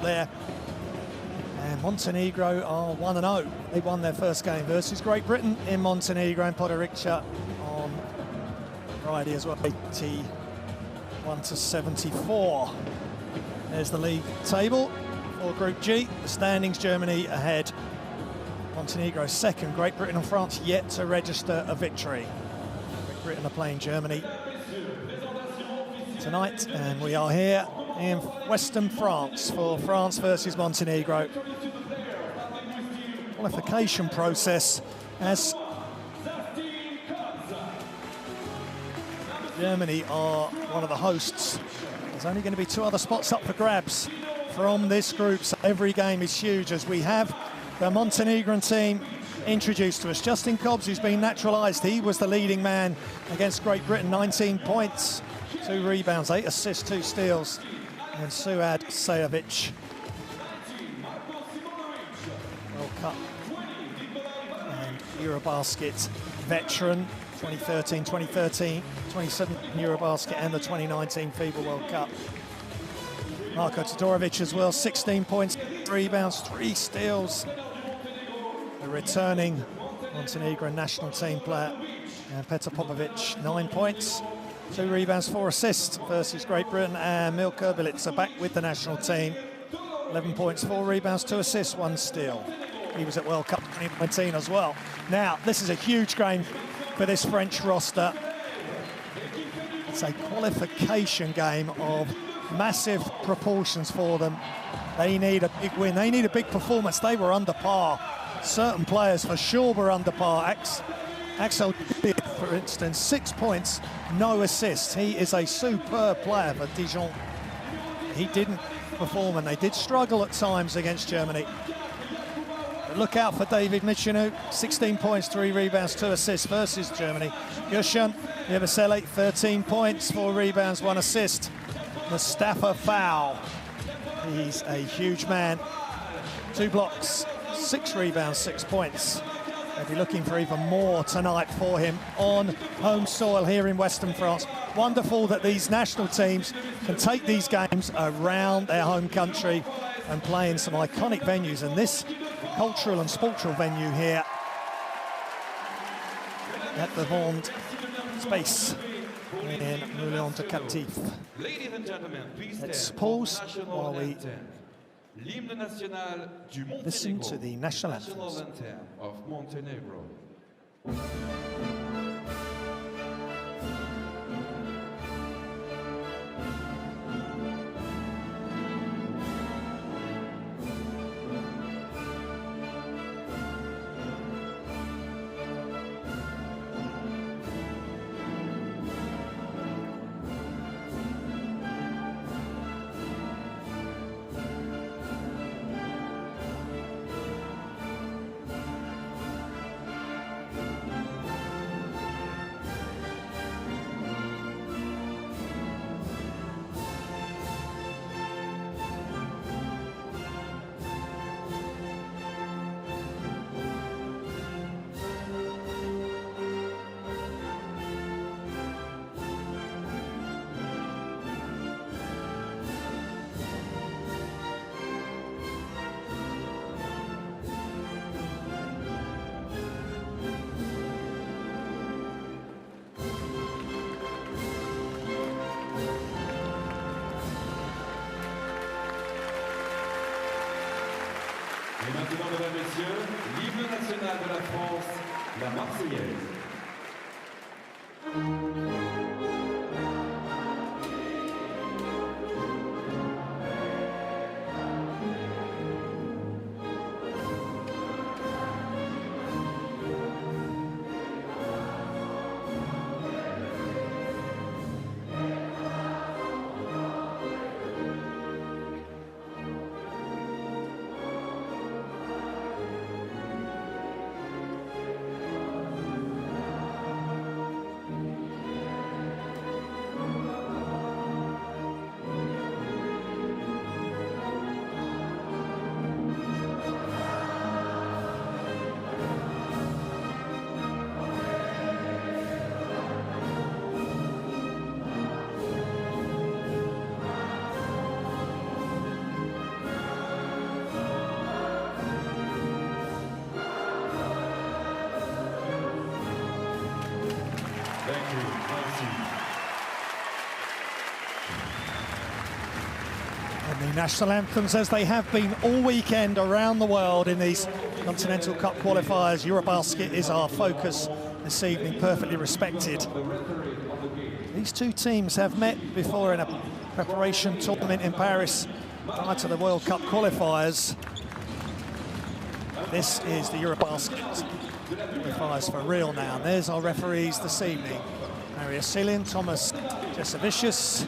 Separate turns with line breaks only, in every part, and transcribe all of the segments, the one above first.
there. And Montenegro are 1-0. They won their first game versus Great Britain in Montenegro and Podgorica on Friday as well. 81-74. There's the league table for Group G. The standings: Germany ahead, Montenegro second, Great Britain and France yet to register a victory. Great Britain are playing Germany tonight, and we are here in Western France for France versus Montenegro. Qualification process as Germany are one of the hosts. There's only going to be 2 other spots up for grabs from this group, so every game is huge as we have the Montenegrin team introduced to us. Justin Cobbs, who's been naturalised, he was the leading man against Great Britain. 19 points, 2 rebounds, 8 assists, 2 steals. And Suad Sajovic, World Cup and EuroBasket veteran, 2013, 2017 EuroBasket and the 2019 FIBA World Cup. Marko Todorovic as well, 16 points, 3 rebounds, 3 steals. The returning Montenegrin national team player, and Petar Popovic, 9 points, 2 rebounds, 4 assists versus Great Britain. And Milko Bilica back with the national team, 11 points, 4 rebounds, 2 assists, 1 steal. He was at World Cup 2019 as well. Now, this is a huge game for this French roster. It's a qualification game of massive proportions for them. They need a big win. They need a big performance. They were under par. Certain players for sure were under par. Axel, for instance, 6 points, no assists. He is a superb player for Dijon. He didn't perform, and they did struggle at times against Germany. But look out for David Michinu, 16 points, 3 rebounds, 2 assists versus Germany. Gushan Yabasele, 13 points, 4 rebounds, 1 assist. Mustafa Fowl, he's a huge man. 2 blocks, 6 rebounds, 6 points. They'll be looking for even more tonight for him on home soil here in Western France. Wonderful that these national teams can take these games around their home country and play in some iconic venues. And this cultural and sportural venue here at the Vond Space in Moulin-de-Captif. Let's pause while we listen to the national anthems.
Of Montenegro. Et maintenant, mesdames et messieurs, l'hymne national de la France, la Marseillaise.
National anthems, as they have been all weekend around the world in these Continental Cup qualifiers. EuroBasket is our focus this evening, perfectly respected. These two teams have met before in a preparation tournament in Paris prior to the World Cup qualifiers. This is the EuroBasket qualifiers for real now. And there's our referees this evening. Marius Silin, Thomas Jesevicius.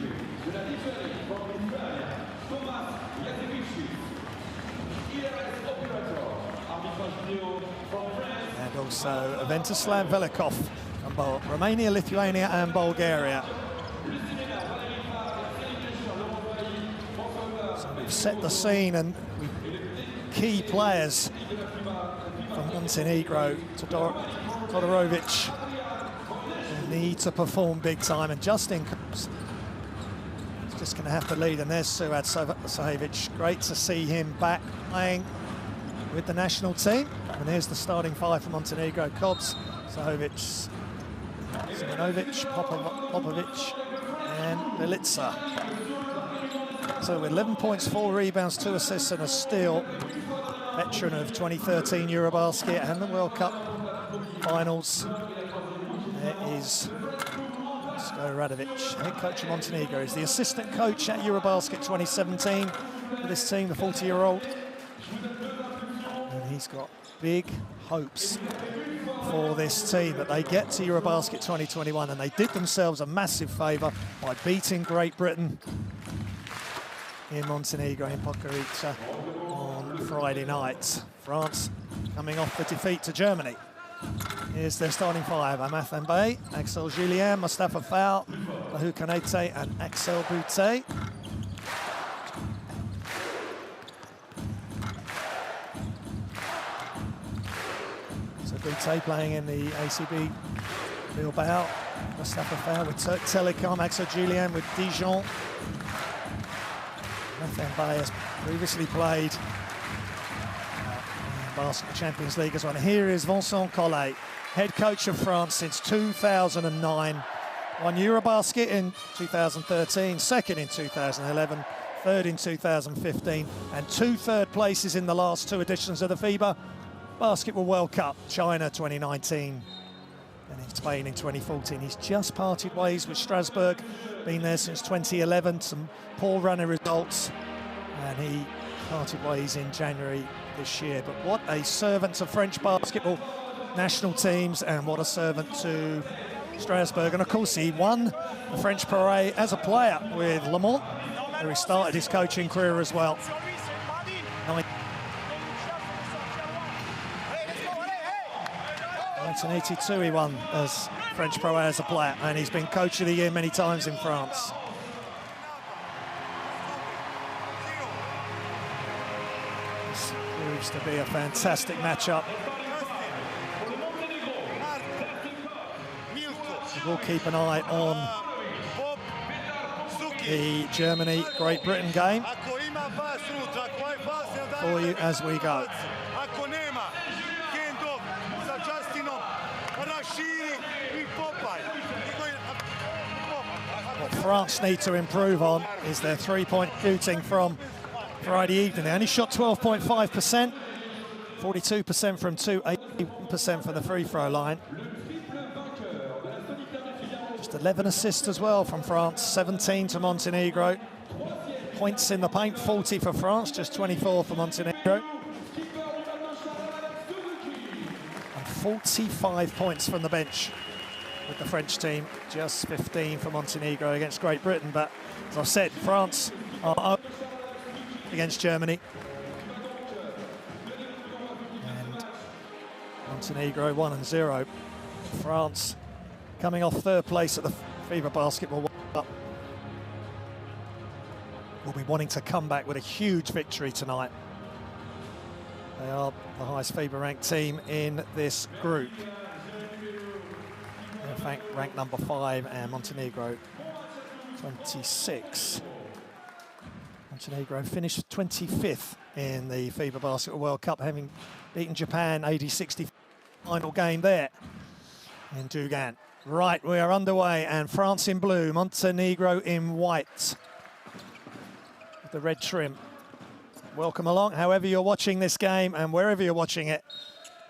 And also Ventislav Velikov from Romania, Lithuania and Bulgaria. So we've set the scene, and key players from Montenegro to Todorovic need to perform big time, and Justin is just going to have to lead. And there's Suad Sahivic. Great to see him back playing with the national team. And here's the starting five for Montenegro: Kobs, Sahovic, Simonovic, Popovic and Milica. So with 11 points, 4 rebounds, 2 assists and a steal, veteran of 2013 EuroBasket and the World Cup finals, there is Stoje Radovic, head coach of Montenegro. He's the assistant coach at EuroBasket 2017 for this team, the 40-year-old. And he's got big hopes for this team that they get to EuroBasket 2021, and they did themselves a massive favour by beating Great Britain in Montenegro, in Podgorica, on Friday night. France coming off the defeat to Germany. Here's their starting five: Amath Mbaye, Axel Julien, Mustafa Fall, Bahu Kanete and Axel Boutte. So Boutte playing in the ACB Bilbao, Mustafa Fall with Turk Telekom, Axel Julien with Dijon. Amath Mbaye has previously played Basketball Champions League as well. And here is Vincent Collet, head coach of France since 2009. Won EuroBasket in 2013, second in 2011, third in 2015, and 2 third places in the last 2 editions of the FIBA Basketball World Cup, China 2019 and in Spain in 2014. He's just parted ways with Strasbourg, been there since 2011, some poor running results, and he parted ways in January this year. But what a servant to French basketball national teams, and what a servant to Strasbourg. And of course he won the French parade as a player with Le Mans, where he started his coaching career as well. 1982 he won as French Pro A as a player, and he's been Coach of the Year many times in France. This proves to be a fantastic matchup. We'll keep an eye on the Germany-Great Britain game for you as we go. What France need to improve on is their three-point shooting from Friday evening. They only shot 12.5%, 42% from 2, 80% from the free throw line. Just 11 assists as well from France, 17 to Montenegro. Points in the paint, 40 for France, just 24 for Montenegro. And 45 points from the bench with the French team, just 15 for Montenegro against Great Britain. But as I've said, France are up against Germany. And Montenegro 1-0. France coming off third place at the FIBA Basketball World Cup will be wanting to come back with a huge victory tonight. They are the highest FIBA ranked team in this group. In fact, ranked number 5, and Montenegro 26. Montenegro finished 25th in the FIBA Basketball World Cup, having beaten Japan 80-60 final game there in Dugan. Right, we are underway, and France in blue, Montenegro in white. The the red trim. Welcome along, however you're watching this game and wherever you're watching it.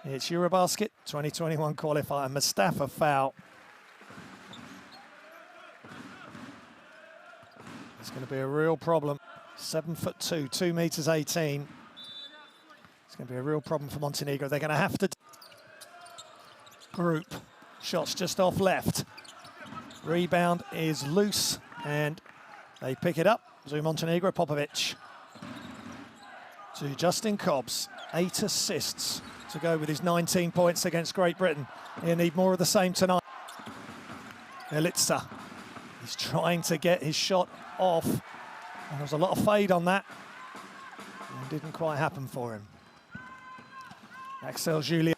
It's EuroBasket 2021 qualifier. Mustafa foul. It's going to be a real problem. 7'2", 2 meters 18. It's going to be a real problem for Montenegro. They're going to have to group. Shots just off left. Rebound is loose and they pick it up. So Montenegro, Popovic. To Justin Cobbs, 8 assists to go with his 19 points against Great Britain. He'll need more of the same tonight. Elitsa, he's trying to get his shot off. And there was a lot of fade on that. It didn't quite happen for him. Axel Julien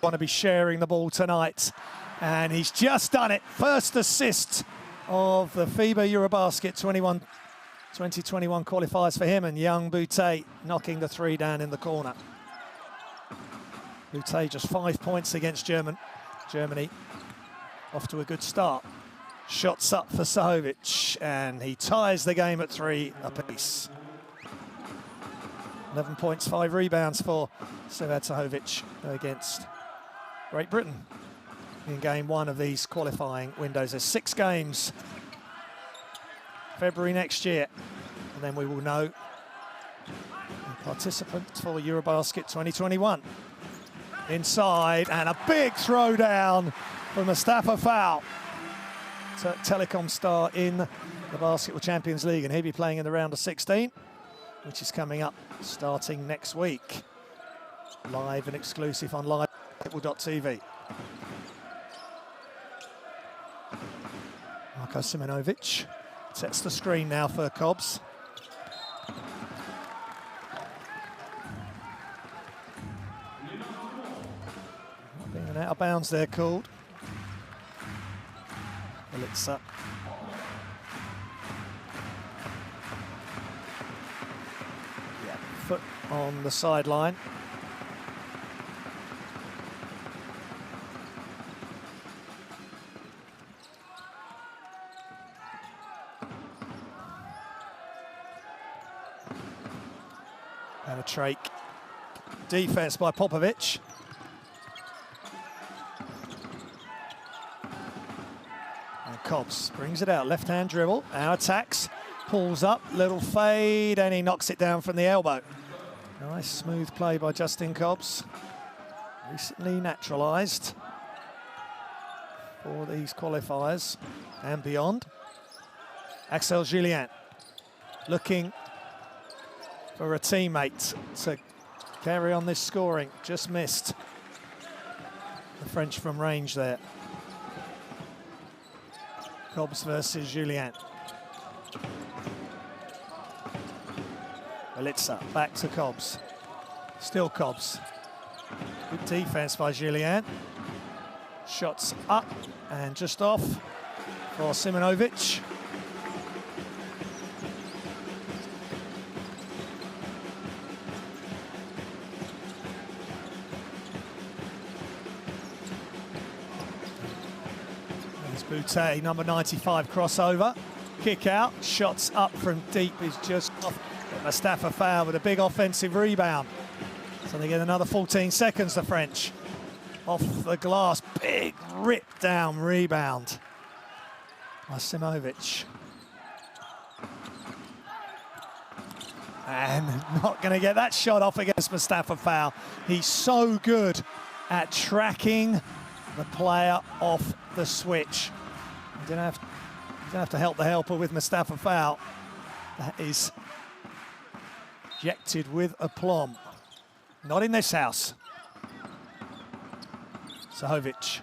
want to be sharing the ball tonight. And he's just done it. First assist of the FIBA EuroBasket 2021 qualifiers for him, and young Boutte knocking the 3 down in the corner. Boutte just 5 points against Germany. Off to a good start. Shots up for Sahovic, and he ties the game at 3 apiece. 11 points, 5 rebounds for Sevad Sahovic against Great Britain in game 1 of these qualifying windows. There's 6 games. February next year, and then we will know the participants for EuroBasket 2021. Inside, and a big throwdown for Mustafa Fowl, telecom star in the Basketball Champions League, and he'll be playing in the round of 16, which is coming up starting next week. Live and exclusive on live.tv. Marko Simonovic sets the screen now for Cobbs. Being an out of bounds there called. Elitsa. Yeah, foot on the sideline. And a trach. Defense by Popovic. And Cobbs brings it out, left-hand dribble, now attacks, pulls up, little fade, and he knocks it down from the elbow. Nice smooth play by Justin Cobbs. Recently naturalised for these qualifiers and beyond. Axel Julien looking for a teammate to carry on this scoring. Just missed the French from range there. Cobbs versus Julien. Elitsa back to Cobbs. Still Cobbs. Good defense by Julien. Shots up and just off for Simonovic. Boutte, number 95, crossover, kick out, shots up from deep is just off. Mustafa Fowl with a big offensive rebound. So they get another 14 seconds, the French. Off the glass, big rip down rebound by Simonovic. And not going to get that shot off against Mustafa Fowl. He's so good at tracking the player off the switch. You don't have to help the helper with Mustafa Fowl. That is ejected with aplomb. Not in this house. Sahovic.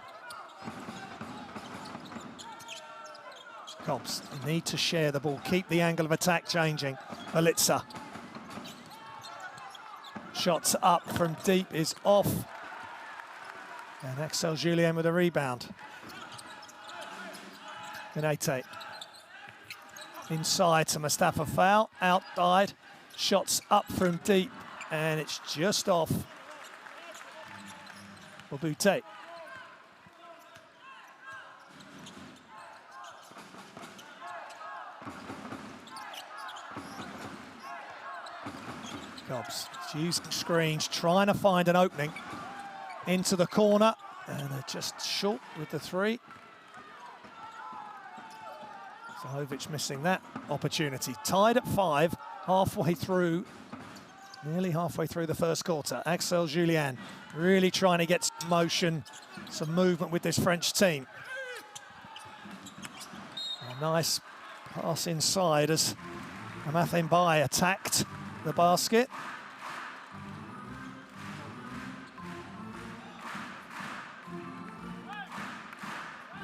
Cobbs need to share the ball, keep the angle of attack changing. Elitsa. Shots up from deep is off. And Axel Julien with a rebound. Benete. Inside to Mustafa Fowl, outside. Shots up from deep, and it's just off for Boutte. Cobbs using screens, trying to find an opening into the corner, and they're just short with the three. Zahovic missing that opportunity. Tied at 5, nearly halfway through the first quarter. Axel Julien really trying to get some motion, some movement with this French team. A nice pass inside as Amathe Mbaye attacked the basket.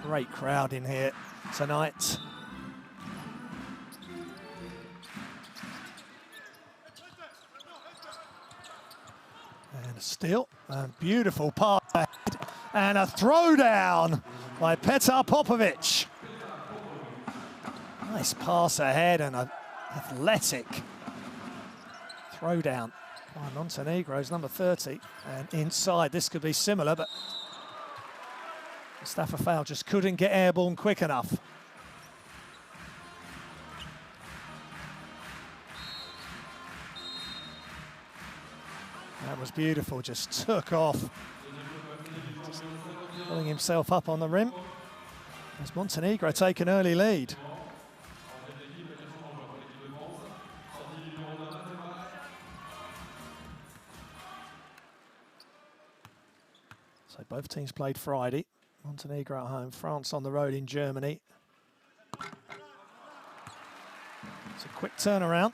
Great crowd in here tonight. And a steal, and beautiful pass ahead, and a throwdown by Petar Popovic. Nice pass ahead and an athletic throwdown by Montenegro's number 30. And inside, this could be similar, but Mustafa Fall just couldn't get airborne quick enough. That was beautiful, just took off. Just pulling himself up on the rim as Montenegro take an early lead. So both teams played Friday. Montenegro at home, France on the road in Germany. It's a quick turnaround.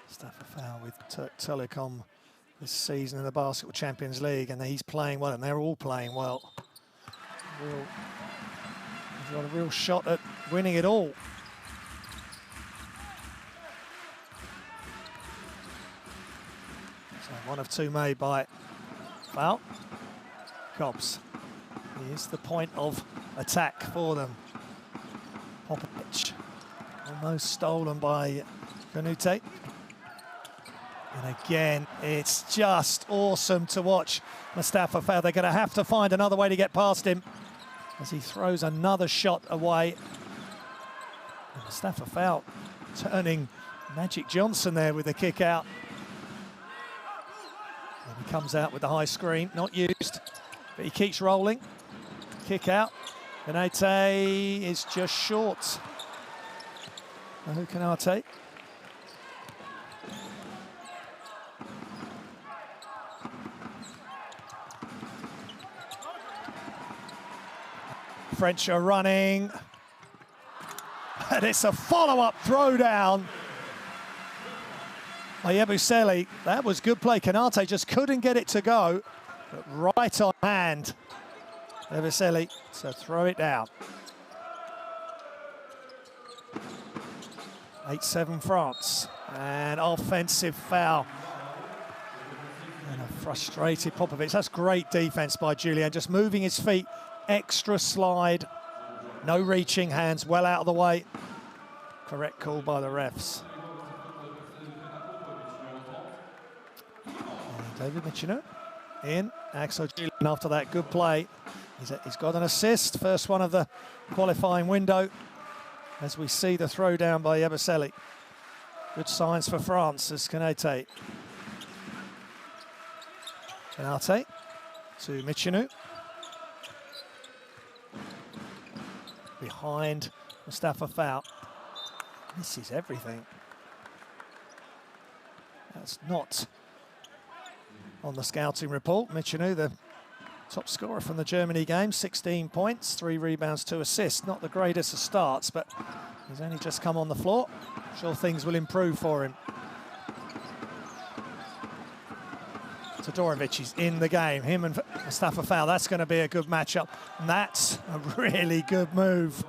Mustafa Fall with Turk Telekom this season in the Basketball Champions League, and he's playing well, and they're all playing well. He's got a real shot at winning it all. So one of two made by Fall. Cobbs. He is the point of attack for them. Popovic. Almost stolen by Canute. And again, it's just awesome to watch Mustafa Fall. They're going to have to find another way to get past him as he throws another shot away. And Mustafa Fall turning Magic Johnson there with the kick out. And he comes out with the high screen, not used, but he keeps rolling. Kick out. Canute is just short. Who Canute? French are running, and it's a follow-up throwdown by Yabusele. That was good play. Canute just couldn't get it to go, but right on hand. Yabusele to throw it down. 8-7 France, and offensive foul. And a frustrated Popovic. That's great defense by Julien, just moving his feet. Extra slide, no reaching, hands well out of the way. Correct call by the refs. And David Michino in. Axel Julien after that good play. He's got an assist, first one of the qualifying window, as we see the throw down by Yabusele. Good signs for France as Canute. Canute to Michino. Behind Mustafa Fall. This is everything. That's not on the scouting report. Michino, the top scorer from the Germany game, 16 points, 3 rebounds, 2 assists. Not the greatest of starts, but he's only just come on the floor. I'm sure things will improve for him. Todorovic is in the game. Him and Mustafa Fall, that's going to be a good matchup. And that's a really good move.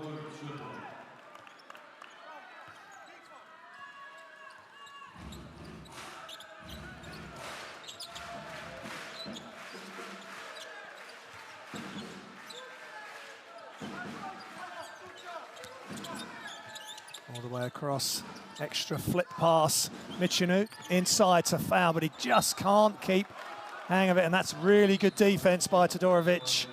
All the way across. Extra flip pass. Michino inside to Fall, but he just can't keep hang of it, and that's really good defense by Todorovic.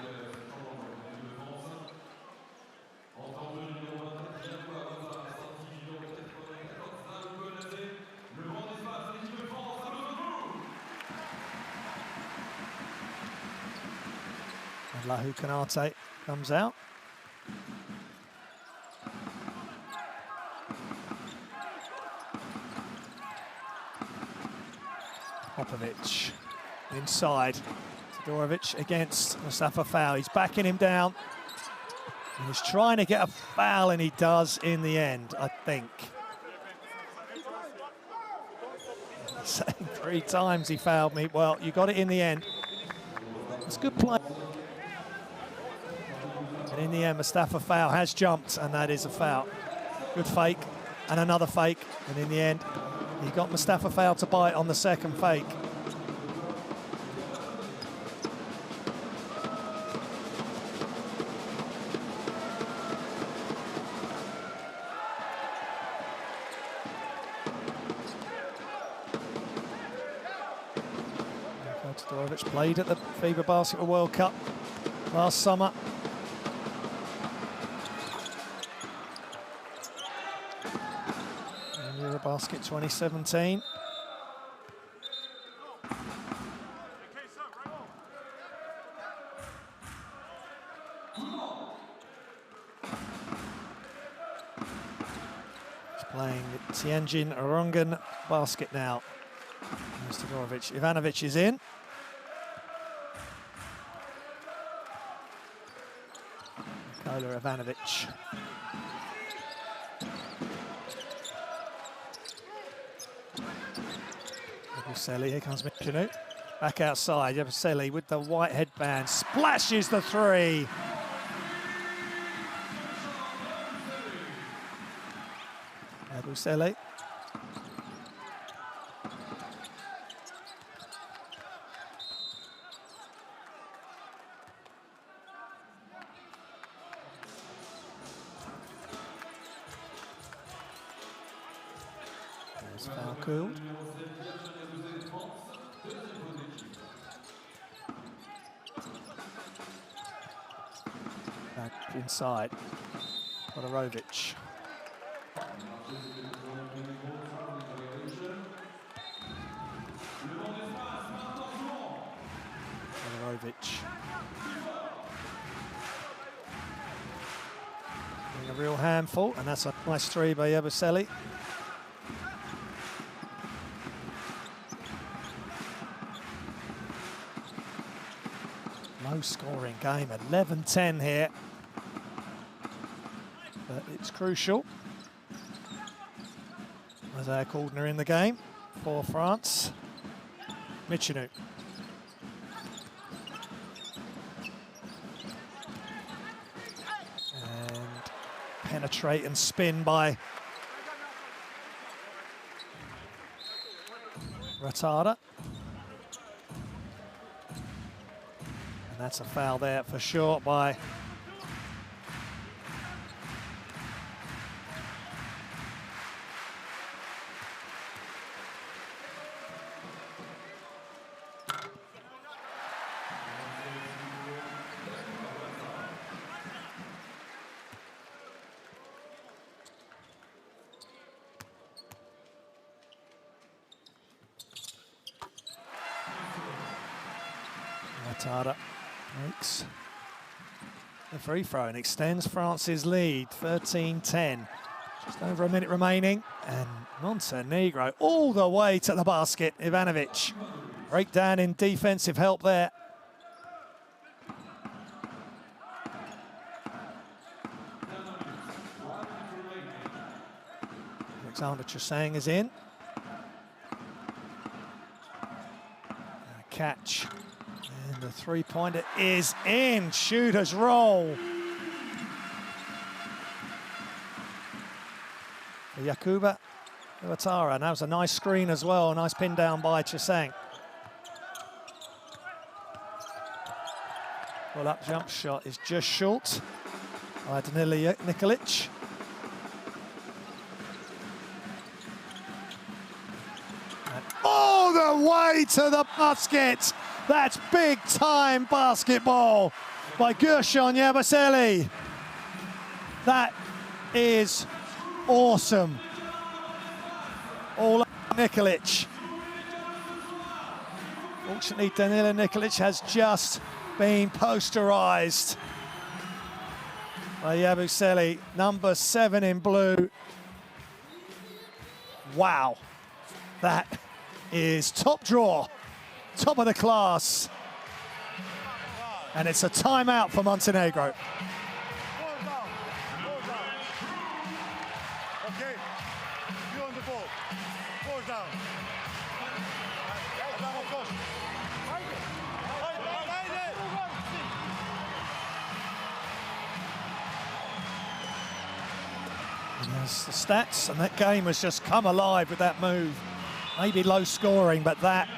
Lahu Kanate comes out. Popovic inside. Todorovic against Mustafa Foul. He's backing him down. He's trying to get a foul, and he does in the end, I think. Saying 3 times he fouled me. Well, you got it in the end. It's good play. And in the end, Mustafa Foul has jumped, and that is a foul. Good fake, and another fake. And in the end, he got Mustafa Foul to bite on the second fake. Todorovic played at the FIBA Basketball World Cup last summer. And EuroBasket 2017. He's playing Tianjin Orongan basket now. There's Todorovic. Ivanovic is in. Nikola Ivanovic. Yabusele, here comes Michinu. Back outside, Yabusele with the white headband, splashes the 3. Yabusele. Foul called. Back inside. Todorovic. Todorovic. A real handful, and that's a nice 3 by Yabusele. Low scoring game, 11-10 here, but it's crucial as our corner in the game for France. Michinu. And penetrate and spin by Ratada. And that's a foul there for sure by Ratada. Makes the free throw and extends France's lead, 13-10. Just over a minute remaining, and Montenegro all the way to the basket. Ivanovic, breakdown in defensive help there. Alexander Trusang is in. A catch. And the 3-pointer is in. Shooters roll. For Yakuba Iwatara. And that was a nice screen as well. A nice pin down by Trusang. Pull up jump shot is just short by Danila Nikolic. And all the way to the basket. That's big-time basketball by Gershon Yabusele. That is awesome. All up Nikolic. Fortunately, Danila Nikolic has just being posterized by Yabusele, number 7 in blue. Wow, that is top draw, top of the class. And it's a timeout for Montenegro.
Okay, you on the ball. 4 down.
And there's the stats, and that game has just come alive with that move. Maybe low scoring, but that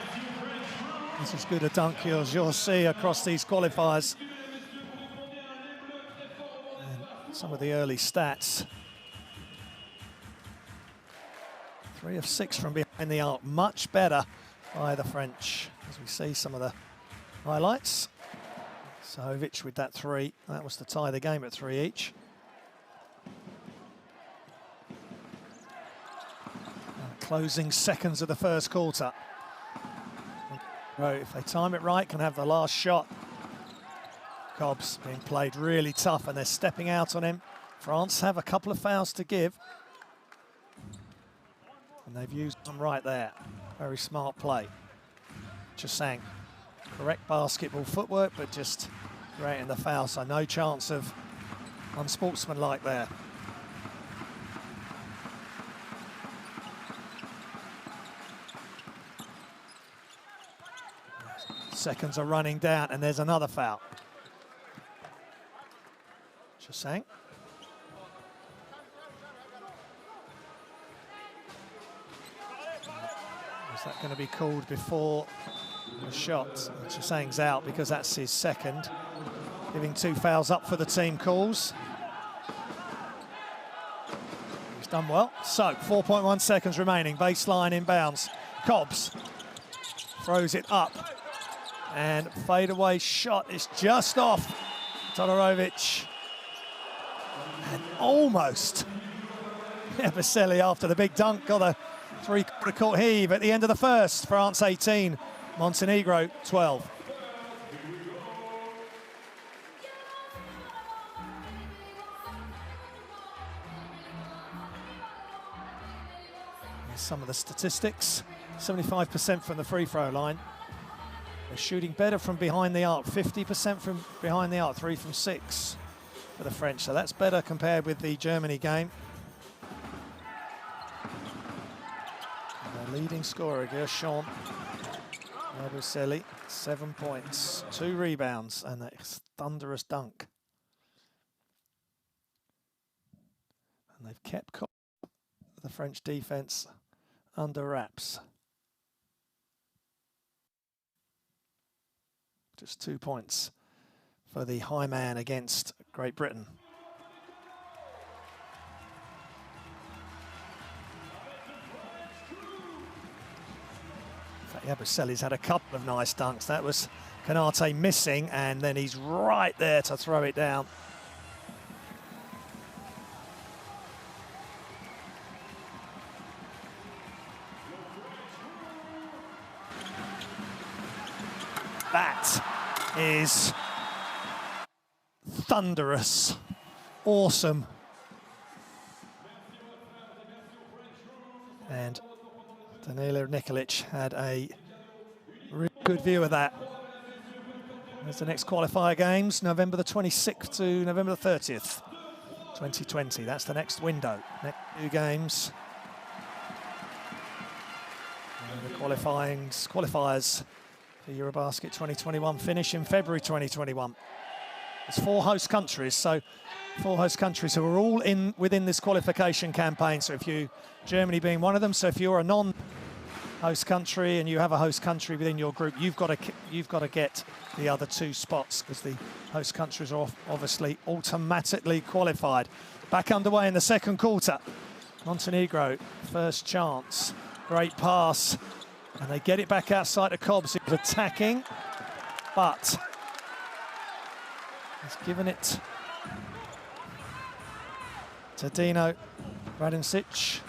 is as good a dunk as you'll see across these qualifiers. And some of the early stats. 3 of 6 from behind the arc, much better by the French. As we see some of the highlights. Sahovic with that 3, that was to tie the game at 3 each. Closing seconds of the first quarter. If they time it right, can have the last shot. Cobbs being played really tough and they're stepping out on him. France have a couple of fouls to give. And they've used them right there. Very smart play. Chasang, correct basketball footwork, but just creating the foul, so no chance of unsportsmanlike there. Seconds are running down, and there's another foul. Chasang. Is that going to be called before the shot? Chasang's out because that's his second. Giving 2 fouls up for the team calls. He's done well. So 4.1 seconds remaining. Baseline inbounds. Cobbs throws it up. And fadeaway shot is just off. Todorovic. And almost. Yabusele after the big dunk got a 3/4 court heave at the end of the first. France 18, Montenegro 12. Here's some of the statistics. 75% from the free throw line. They're shooting better from behind the arc, 50% from behind the arc, 3 from 6 for the French. So that's better compared with the Germany game. And their leading scorer, Gershon Yabusele, 7 points, 2 rebounds, and a thunderous dunk. And they've kept the French defense under wraps. Just 2 points for the high man against Great Britain. In fact, Yabusele's had a couple of nice dunks. That was Kanate missing, and then he's right there to throw it down. That is thunderous, awesome. And Danilo Nikolic had a really good view of that. There's the next qualifier games, November the 26th to November the 30th, 2020. That's the next window. Next 2 games. And the qualifiers. The EuroBasket 2021 finish in February 2021. There's 4 host countries, so 4 host countries who are all within this qualification campaign. So Germany being one of them. So if you're a non-host country and you have a host country within your group, you've got to get the other 2 spots because the host countries are obviously automatically qualified. Back underway in the second quarter. Montenegro, first chance, great pass. And they get it back outside to Cobbs, who's attacking, but he's given it to Dino Radoncic.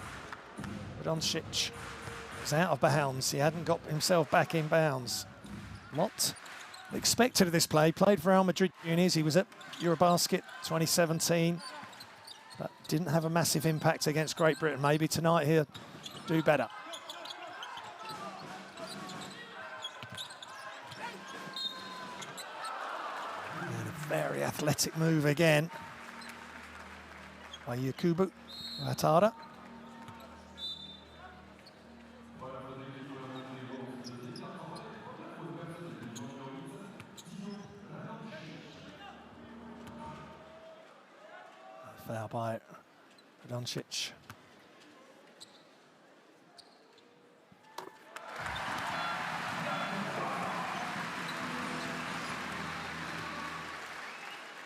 He's out of bounds. He hadn't got himself back in bounds. Mott expected of this play. Played for Real Madrid Juniors. He was at EuroBasket 2017, but didn't have a massive impact against Great Britain. Maybe tonight he'll do better. And a very athletic move again by Yakubu Ouattara. Foul by Doncic.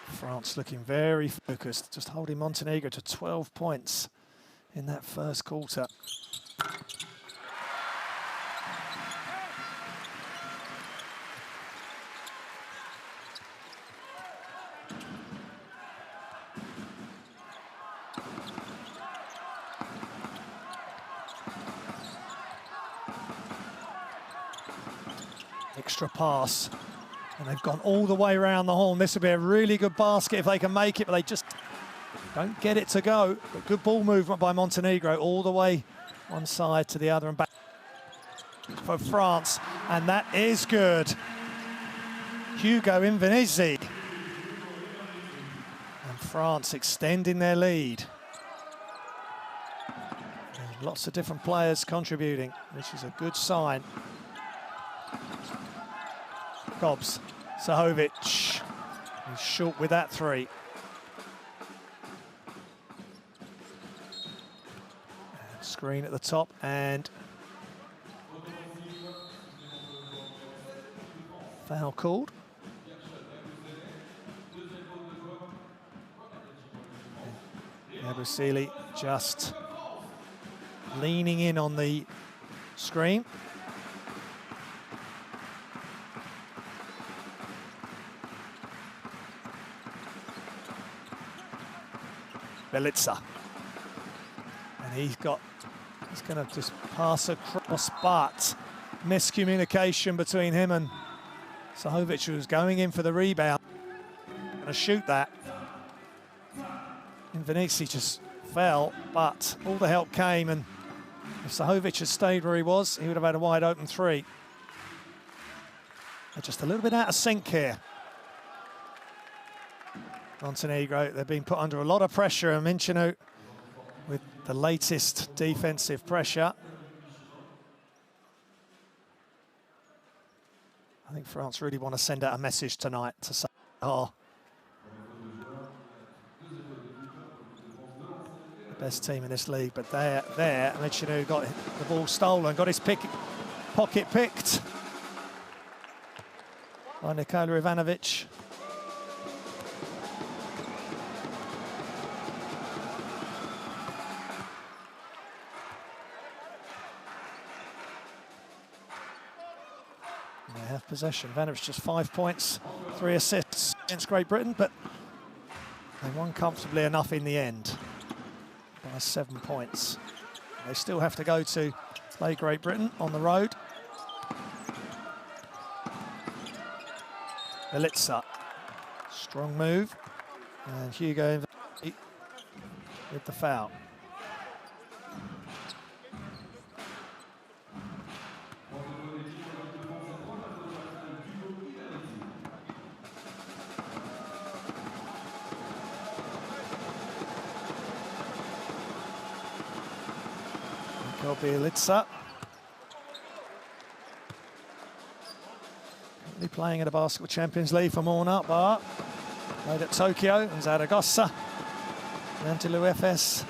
France looking very focused, just holding Montenegro to 12 points in that first quarter. Extra pass, and they've gone all the way around the horn. This would be a really good basket if they can make it, but they just don't get it to go. But good ball movement by Montenegro, all the way one side to the other and back for France, and that is good. Hugo Invenizzi. And France extending their lead. And lots of different players contributing, which is a good sign. Cobbs, Sahovic, he's short with that three. And screen at the top, and foul called. Yabusele just leaning in on the screen. Belitza, and he's going to just pass across, but miscommunication between him and Sahovic, who was going in for the rebound. Going to shoot that. Invenizzi just fell, but all the help came, and if Sahovic had stayed where he was, he would have had a wide open three. They're just a little bit out of sync here. Montenegro, they've been put under a lot of pressure, and Minchino with the latest defensive pressure. I think France really want to send out a message tonight to say, oh, the best team in this league, but there, Minchino got the ball stolen, got his pocket picked by Nikola Ivanovic. They have possession. Ivanovic just 5 points, 3 assists against Great Britain, but they won comfortably enough in the end by 7 points. They still have to go to play Great Britain on the road. Belitza, strong move, and Hugo with the foul. Belitza. Currently playing in the Basketball Champions League for Morna, but played at Tokyo and Zaragoza. Antilu FS.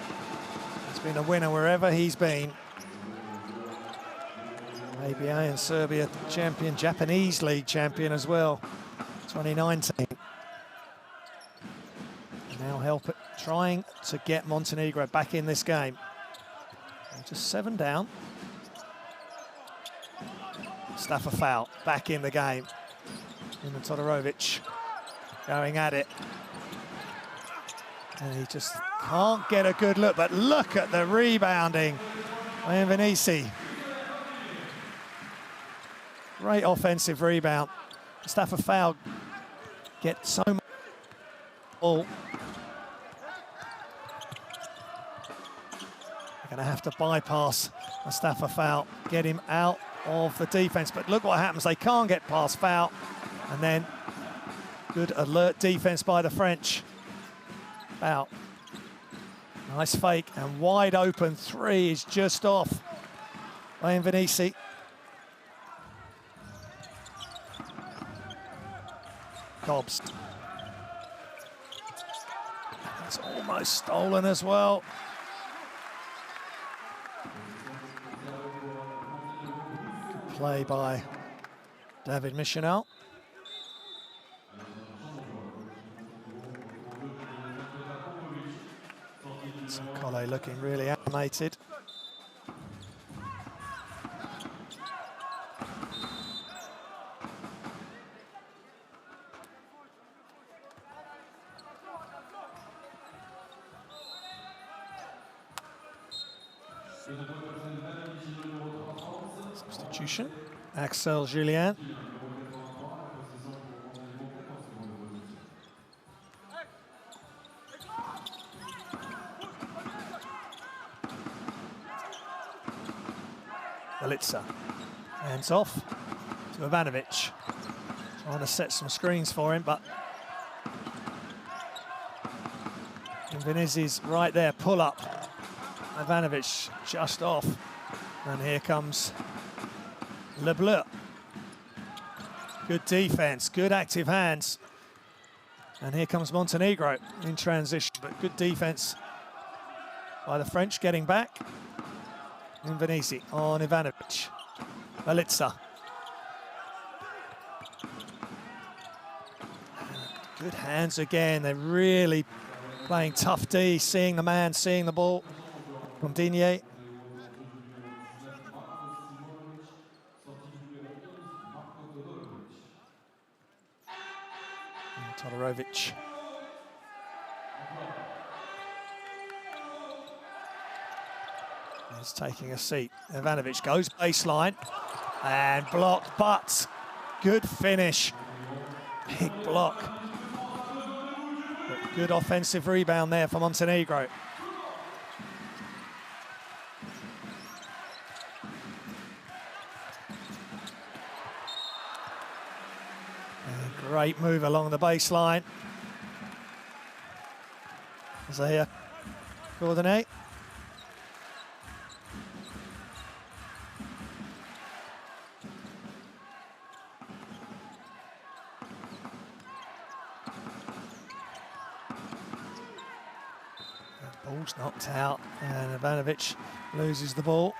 He's been a winner wherever he's been. ABA and Serbia champion, Japanese League champion as well, 2019. Now trying to get Montenegro back in this game. Just 7 down. Staff a foul, back in the game. And Todorovic going at it. And he just can't get a good look, but look at the rebounding by Invenizzi. Great offensive rebound Mustafa Fowl get so much ball. They're going to have to bypass Mustafa Fowl, get him out of the defence. But look what happens. They can't get past Fowl. And then good alert defence by the French. Fowl. Nice fake and wide open. Three is just off by Invernizzi. Cobbs. It's almost stolen as well. Good play by David Michanel. Cole looking really animated. Substitution. Axel Julien. Belitza. Hands off to Ivanovic. Trying to set some screens for him, but Invernizzi's right there. Pull up. Ivanovic just off. And here comes Le Bleu. Good defense, good active hands. And here comes Montenegro in transition, but good defense by the French getting back. Invernizzi on Ivanovic. Belitza. Good hands again. They're really playing tough D, seeing the man, seeing the ball. Condinier. Todorovic. He's taking a seat. Ivanovic goes baseline and blocked, but good finish. Big block. But good offensive rebound there for Montenegro. And a great move along the baseline. Isaiah coordinate. Ball's knocked out and Ivanovic loses the ball.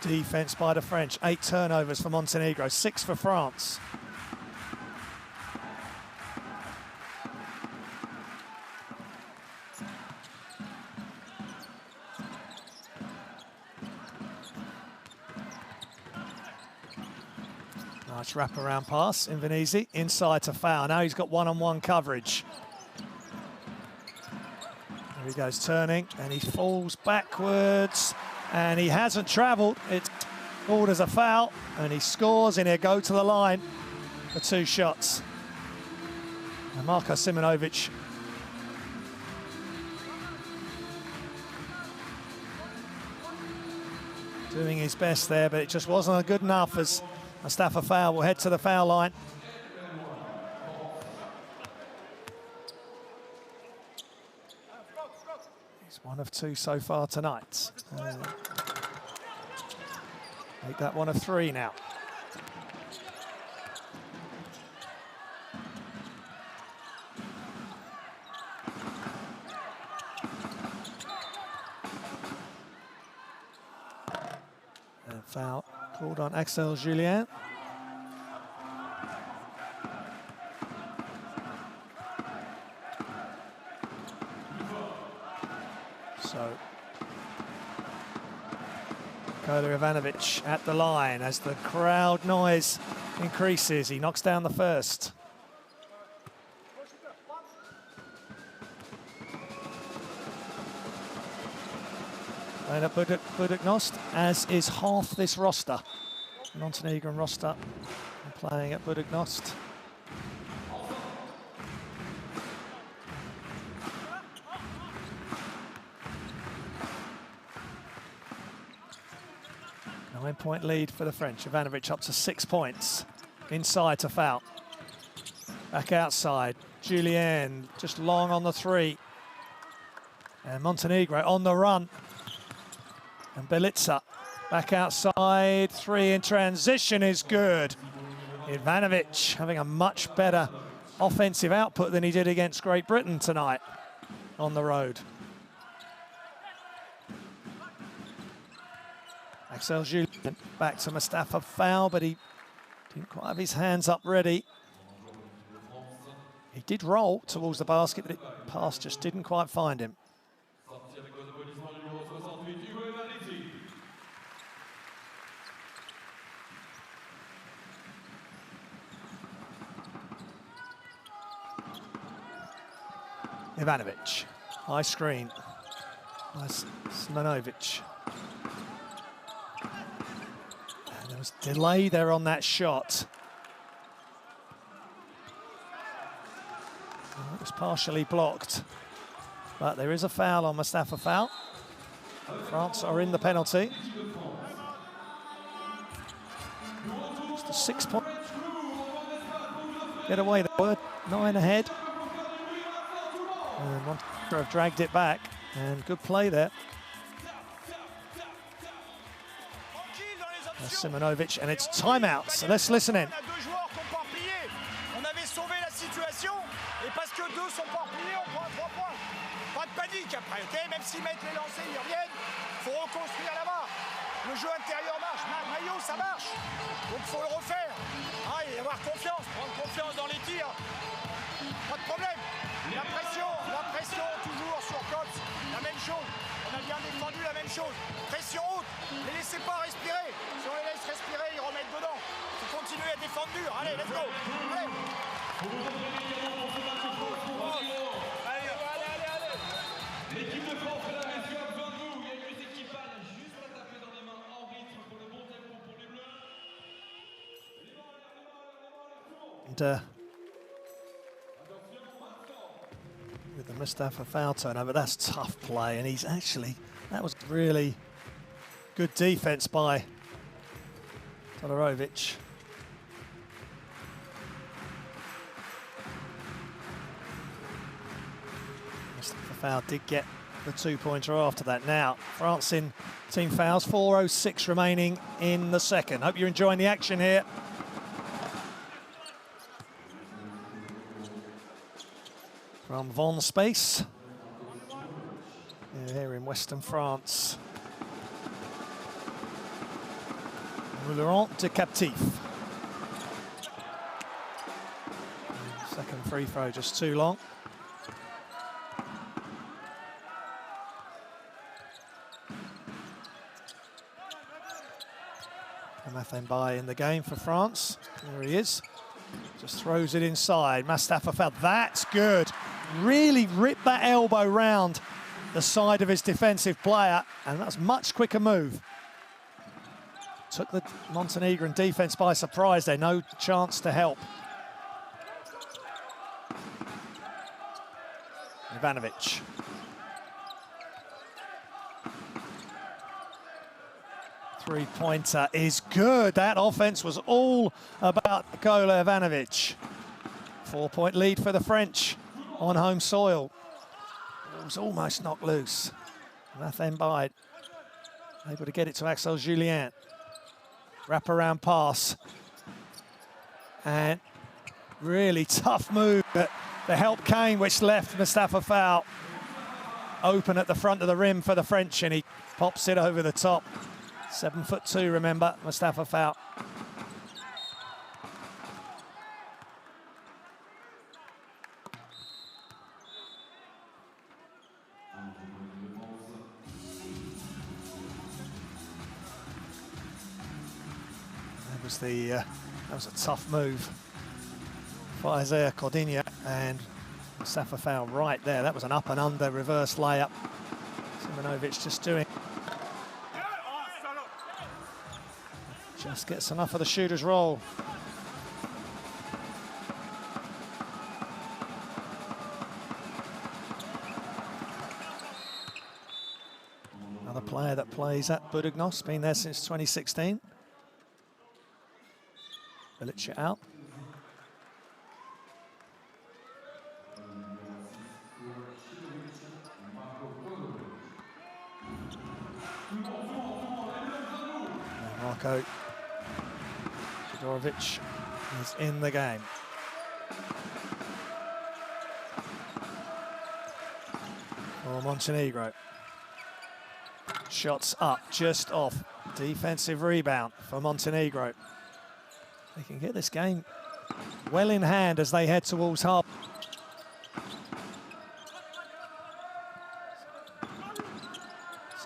Good defense by the French. 8 turnovers for Montenegro, 6 for France. Nice wraparound pass, Invernizzi, inside to Fowl. Now he's got one-on-one coverage. There he goes, turning, and he falls backwards, and he hasn't travelled. It's called as a foul, and he scores, and he'll go to the line for 2 shots. And Marko Simonovic doing his best there, but it just wasn't good enough as Mustafa Fowl will head to the foul line. He's 1 of 2 so far tonight. Make that 1 of 3 now. And foul called on Axel Julien. So, Nikola Ivanovic at the line as the crowd noise increases. He knocks down the first. And at Buduknost, as is half this roster. Montenegro and roster playing at Budugnost. Nine-point lead for the French. Ivanovic up to 6 points. Inside to foul. Back outside. Julien just long on the three. And Montenegro on the run. And Belica back outside. Three in transition is good. Ivanovic having a much better offensive output than he did against Great Britain tonight on the road. Axel Julien back to Mustafa Foul, but he didn't quite have his hands up ready. He did roll towards the basket, but the pass just didn't quite find him. Ivanovic, high screen. Nice Smanovic. And there was delay there on that shot. Well, it was partially blocked, but there is a foul on Mustafa Foul. France are in the penalty. Just a 6 point. Get away the word, 9 ahead. And Montenegro have dragged it back, and good play there. Simonovic, and it's timeout, so let's listen in.
Le jeu intérieur marche, maillot ça marche, donc il faut le refaire. Ah, et avoir confiance, prendre confiance dans les tirs. Pas de problème. La pression toujours sur Cops, la même chose. On a bien défendu la même chose. Pression haute, ne les laissez pas respirer. Si on les laisse respirer, ils remettent dedans. Il faut continuer à défendre dur. Allez, let's go. Allez.
L'équipe de France, mesdames et messieurs, a besoin de vous. Il y a une musique qui parle juste à taper dans les mains en rythme pour le bon tempo pour les Bleus.
And, with the Mustafa Foul turnover, that's tough play, and he's actually, that was really good defense by Todorovic. Mustafa Foul did get the 2-pointer after that. Now, France in team fouls, 4:06 remaining in the second. Hope you're enjoying the action here. From Von Space, here in Western France. Laurent de Captif. Second free throw just too long. Mathenbai in the game for France. There he is. Just throws it inside. Mustafa Foul, that's good. Really ripped that elbow round the side of his defensive player, and that's a much quicker move. Took the Montenegrin defense by surprise there, no chance to help. Ivanovic. Three-pointer is good. That offense was all about Nikola Ivanovic. 4-point lead for the French on home soil. It was almost knocked loose. Mathenbai able to get it to Axel Julien. Wrap-around pass. And really tough move, but the help came, which left Mustafa Foul open at the front of the rim for the French, and he pops it over the top. 7'2", remember, Mustafa Foul. That was a tough move for Isaiah Cordinia, and Mustafa Foul right there. That was an up and under reverse layup. Simonovic just doing Just gets enough of the shooter's roll. Another player that plays at Budugnos, been there since 2016. Bilic it out. Marko Todorovic is in the game. For Montenegro. Shots up, just off. Defensive rebound for Montenegro. They can get this game well in hand as they head towards half.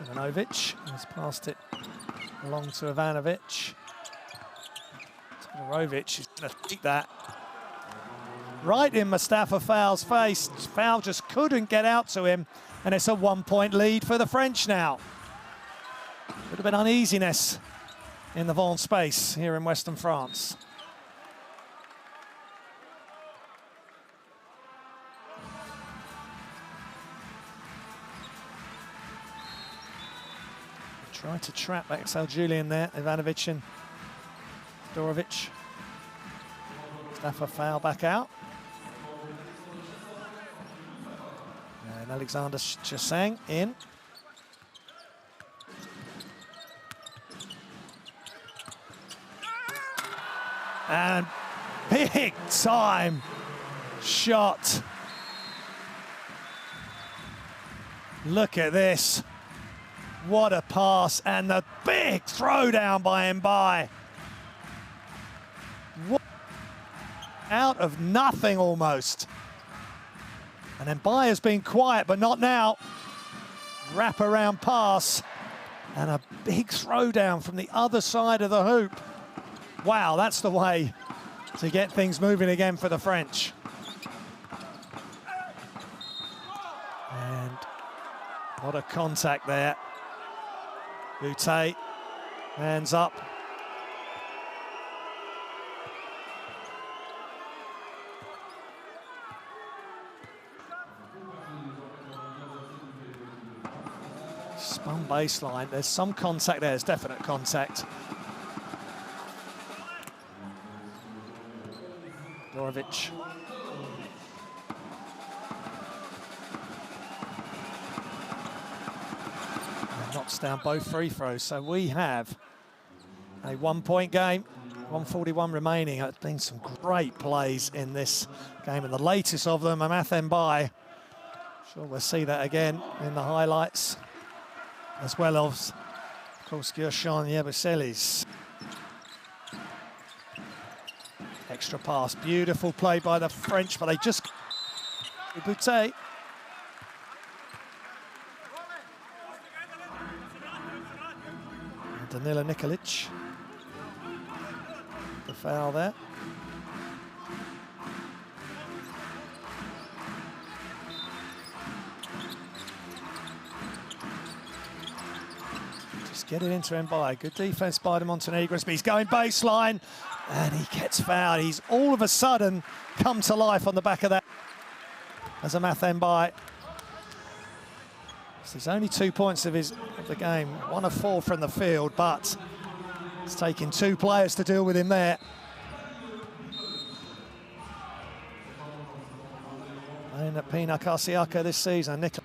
Ivanovic has passed it along to Ivanovic. Todorovic is going to beat that right in Mustafa Fowl's face. Fowl just couldn't get out to him, and it's a 1-point lead for the French now. Would have been uneasiness in the Vaughan space here in Western France. Tried to trap Axel Julian there, Ivanovic and Todorovic. Mustafa Fowl back out. And Alexander Chasang in. And big time shot. Look at this. What a pass, and the big throwdown by Mbaye. Out of nothing almost. And Mbaye has been quiet, but not now. Wrap around pass, and a big throwdown from the other side of the hoop. Wow, that's the way to get things moving again for the French. And what a contact there. Boutte, hands up. Spun baseline, there's some contact there, there's definite contact. Todorovic. Knocks down both free throws, so we have a 1-point game, 1:41 remaining. There's been some great plays in this game, and the latest of them, Amath Mbaye. Sure we'll see that again in the highlights, as well as, of course, Gershon Yabusele's extra pass. Beautiful play by the French, but they just... Boutte. Danila Nikolic, the foul there. Just get it into Mbaye. Good defense by the Montenegrins, but he's going baseline and he gets fouled. He's all of a sudden come to life on the back of that as Amath Mbaye. There's only 2 points of the game, 1 of 4 from the field, but it's taken 2 players to deal with him there. Playing at Pina Karsiaka this season, and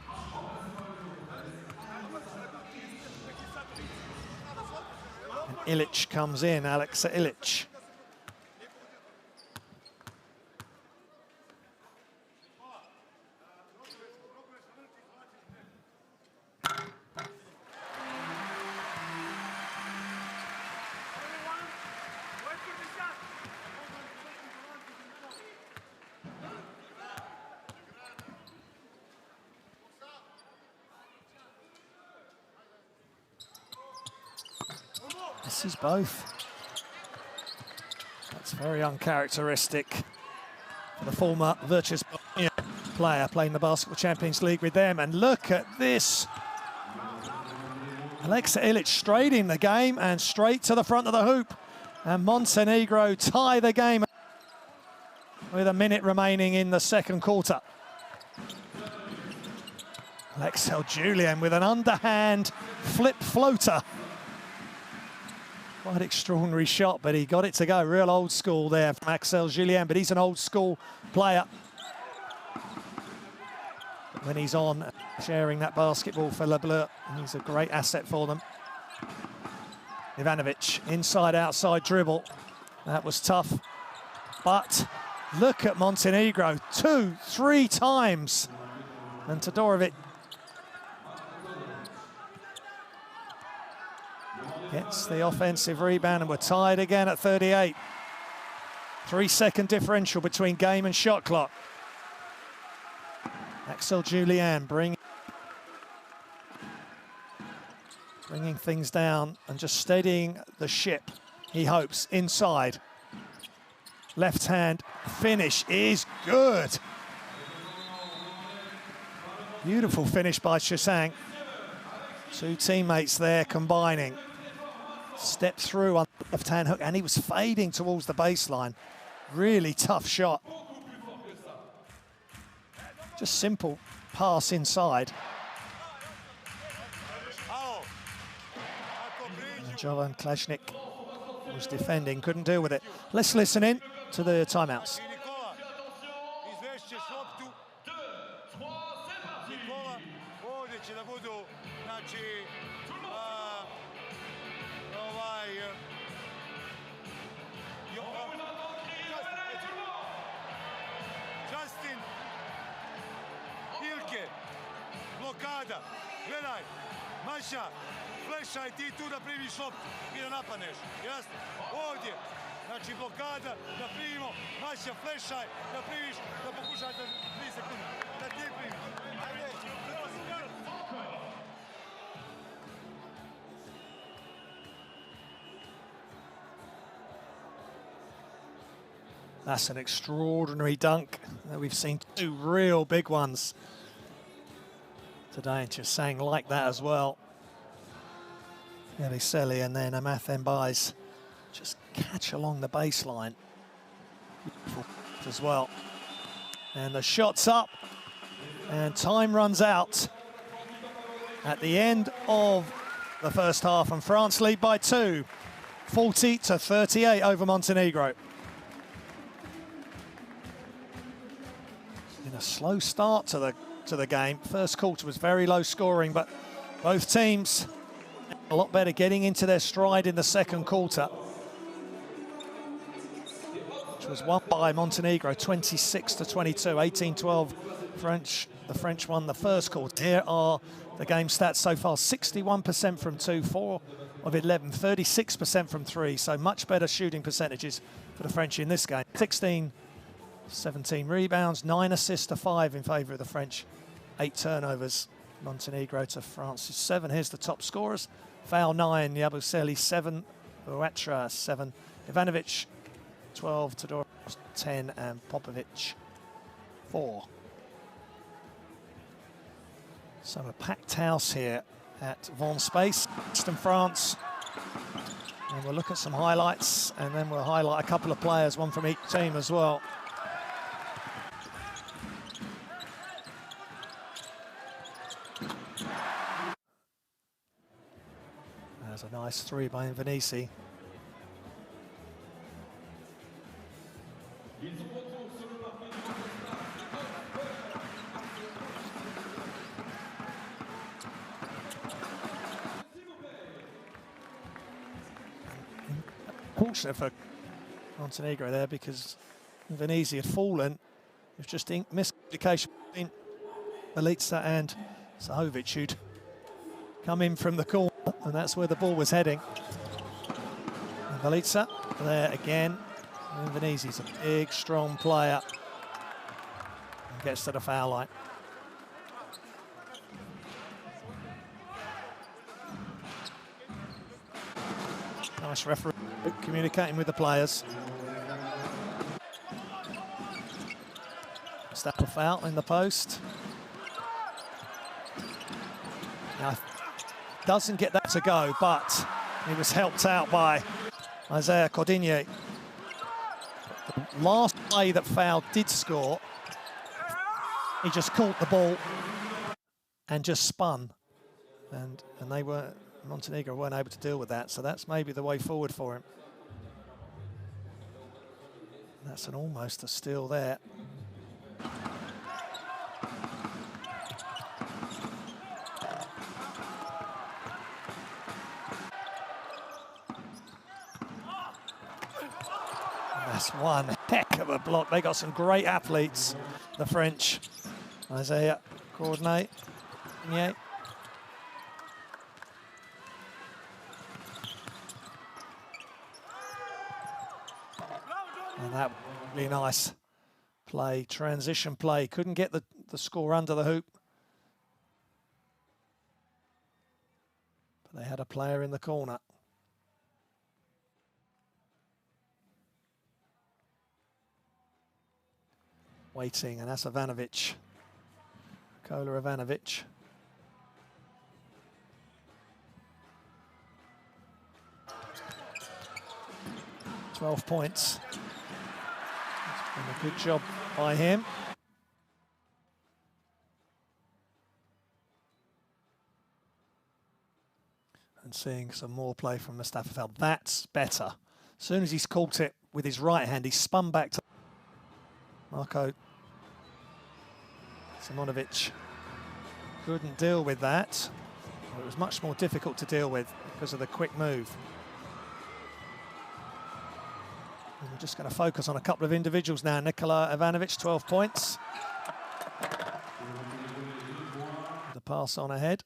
Ilic comes in, Alexa Ilic. Misses both. That's very uncharacteristic for the former Virtus player playing the Basketball Champions League with them. And look at this. Alexa Ilic straight in the game and straight to the front of the hoop And Montenegro tie the game with a minute remaining in the second quarter. Axel Julien with an underhand flip floater. Quite extraordinary shot, but he got it to go. Real old school there from Axel Julien, but he's an old school player. When he's on, sharing that basketball for Le Bleu, he's a great asset for them. Ivanovic, inside-outside dribble. That was tough. But look at Montenegro, 2-3 times. And Todorovic gets the offensive rebound, and we're tied again at 38. 3-second differential between game and shot clock. Axel Julien bringing things down and just steadying the ship, he hopes, inside. Left hand finish is good. Beautiful finish by Chasang. Two teammates there combining. Step through on the left hand hook, and he was fading towards the baseline. Really tough shot. Just simple pass inside. And Jovan Klajnik was defending, couldn't deal with it. Let's listen in to the timeouts.
Blokada, gledaj, Maša, flešaj ti tu da primiš loptu i da napadneš, jasno? Ovdje, znači blokada, da primimo, Maša, flešaj, da primiš, da pokušaj da 3 sekunde, da ti primiš. Ajde,
That's an extraordinary dunk. We've seen two real big ones today, and Chasang like that as well. Eliseli and then Amath Mbai's just catch along the baseline. Beautiful as well. And the shot's up, and time runs out at the end of the first half, and France lead by 2, 40-38 over Montenegro. In a slow start to the game. First quarter was very low scoring, but both teams a lot better getting into their stride in the second quarter, which was won by Montenegro 26-22, 18-12 French. The French won the first quarter. Here are the game stats so far: 61% from 2, 4 of 11, 36% from 3, so much better shooting percentages for the French in this game. 17 rebounds, 9 assists to 5 in favour of the French. 8 turnovers, Montenegro to France's 7. Here's the top scorers. Foul 9, Yabusele 7, Uatra 7, Ivanovic 12, Todorovic 10, and Popovic 4. So a packed house here at Von Space, Eastern France. And we'll look at some highlights, and then we'll highlight a couple of players, one from each team as well. There's a nice 3 by Invernizzi. Fortunate for Montenegro there, because Invernizzi had fallen. It was just miscommunication between Belitsa and Sahovic, who'd come in from the corner, and that's where the ball was heading. And Belitsa there again. Invernizzi's a big, strong player, and gets to the foul line. Nice referee communicating with the players. Step of foul in the post. Now, doesn't get that to go, but he was helped out by Isaiah Cordinier. The last play that fouled did score. He just caught the ball and just spun. And Montenegro weren't able to deal with that, so that's maybe the way forward for him. That's almost a steal there. That's one heck of a block. They got some great athletes, the French. Isaiah, coordinate. Yeah. And that really nice play, transition play. Couldn't get the score under the hoop. But they had a player in the corner. Waiting, and that's Ivanovic. Kola Ivanovic. "12 points. It's been a good job by him. And seeing some more play from Mustafa Fel. That's better. As soon as he's caught it with his right hand, he spun back to Marko Simonovic. Couldn't deal with that. It was much more difficult to deal with because of the quick move. And we're just going to focus on a couple of individuals now. Nikola Ivanovic, 12 points. The pass on ahead.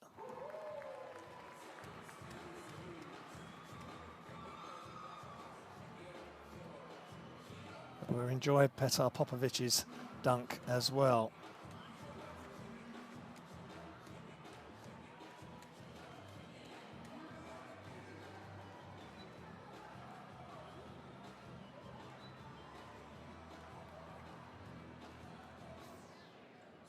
We'll enjoy Petar Popovic's dunk as well.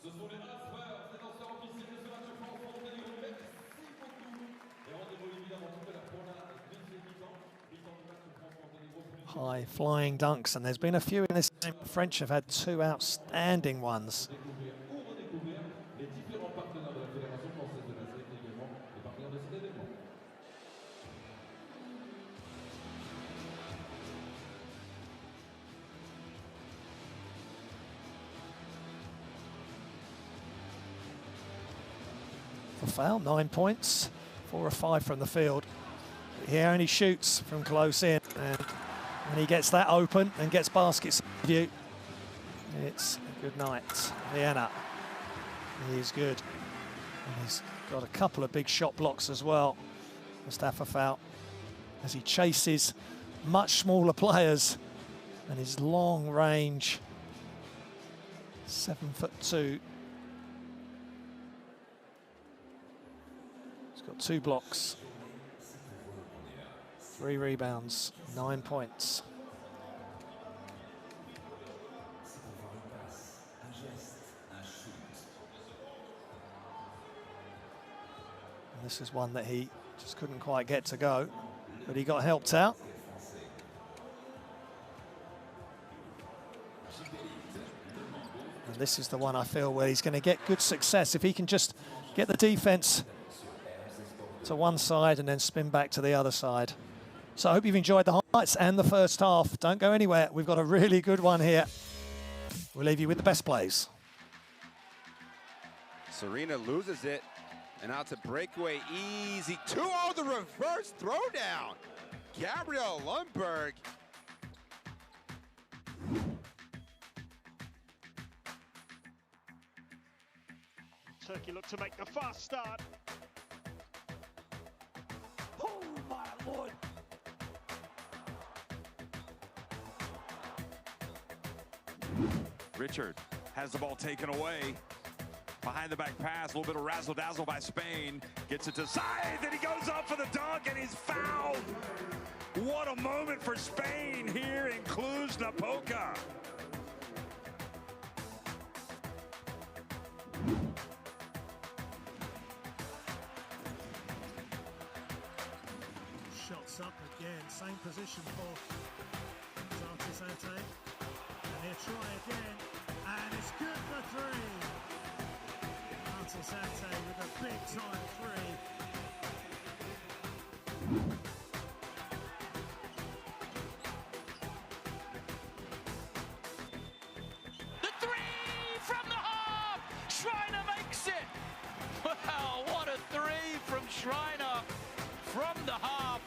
Ce sont les Aswers, c'est lanceur officiel de ce match France Montenegro. Merci beaucoup. Et rendez-vous évidemment tout à l'heure pour la deuxième mi-temps. Mi-temps du match France Montenegro.
High flying dunks, and there's been a few in this game. The French have had two outstanding ones.
Découvrir ou redécouvrir les différents partenaires de la Fédération française de basket et également les partenaires de cet événement.
For foul, 9 points, 4 or 5 from the field. He only shoots from close in, and when he gets that open and gets baskets in view, it's a good night. Vienna, he is good. And he's got a couple of big shot blocks as well, Mustafa Fel, as he chases much smaller players, and his long range, 7'2". He's got 2 blocks, 3 rebounds, 9 points. And this is one that he just couldn't quite get to go, but he got helped out. And this is the one I feel where he's going to get good success if he can just get the defense to one side and then spin back to the other side. So I hope you've enjoyed the highlights and the first half. Don't go anywhere. We've got a really good one here. We'll leave you with the best plays.
Serena loses it, and out to breakaway, easy 2-0, the reverse throwdown. Gabriel Lundberg.
Turkey look to make the fast start. Oh my Lord.
Richard has the ball taken away. Behind the back pass, a little bit of razzle-dazzle by Spain. Gets it to Zayed, then he goes up for the dunk, and he's fouled. What a moment for Spain here in Cluj-Napoca.
shots up again. Same position for Zarte. And he'll try again. And it's good for three. Zarte with a big time three.
The three from the half! Schreiner makes it! Wow, what a three from Schreiner from the half.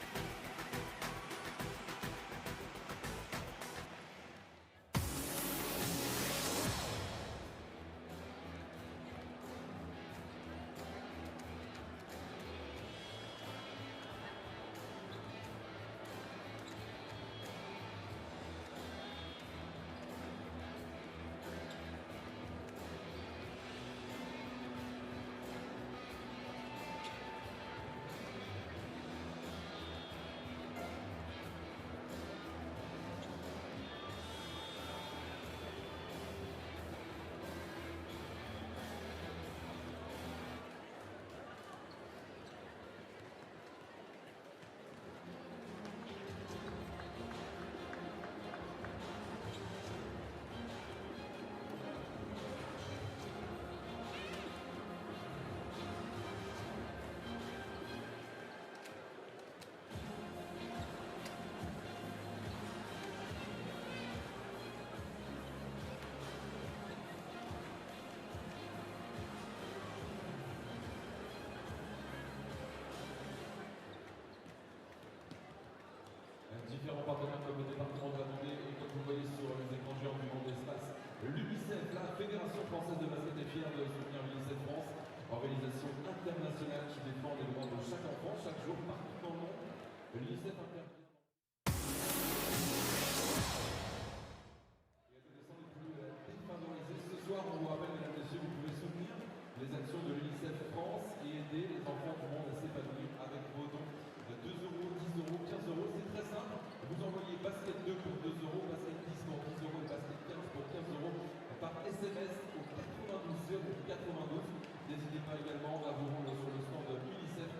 Différents partenaires comme le département de la Vendée et comme vous le voyez sur les écrans géants du monde d'espace, l'UNICEF, la Fédération française de basket est fière de soutenir l'UNICEF France, organisation internationale qui défend les droits de chaque enfant chaque jour partout dans le monde. L'UNICEF intervient. Et adolescents les plus défavorisés, ce soir on vous rappelle mesdames et messieurs, vous pouvez soutenir les actions de l'UNICEF France et aider les enfants du monde à s'épanouir avec vos dons. 2 €, 10 €, 15 €, c'est très simple. Vous envoyez basket 2 pour 2 €, basket 10 pour 10 € et basket 15 pour 15 € par SMS au 92 092. N'hésitez pas également à vous rendre sur le stand de l'UNICEF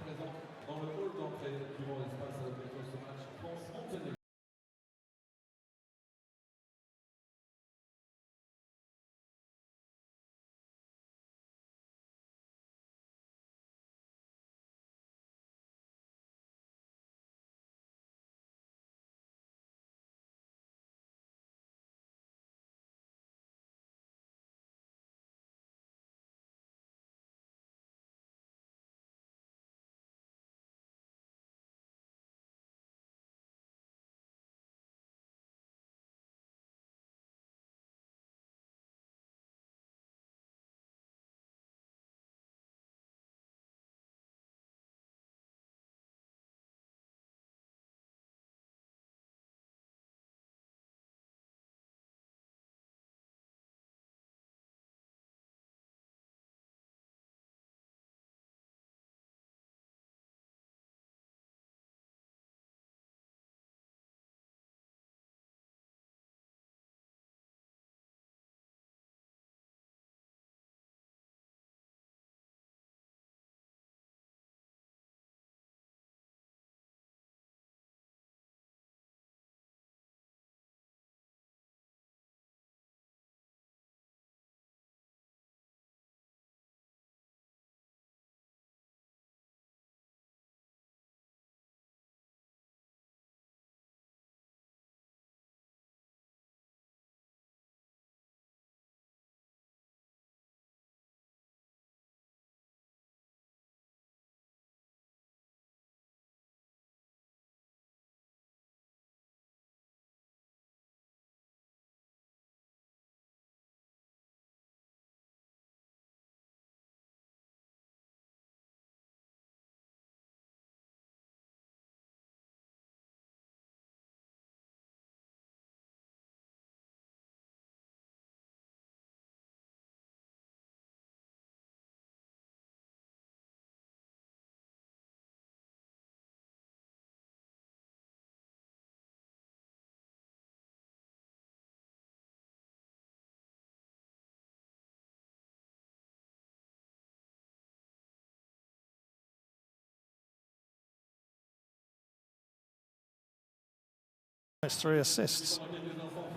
It's 3 assists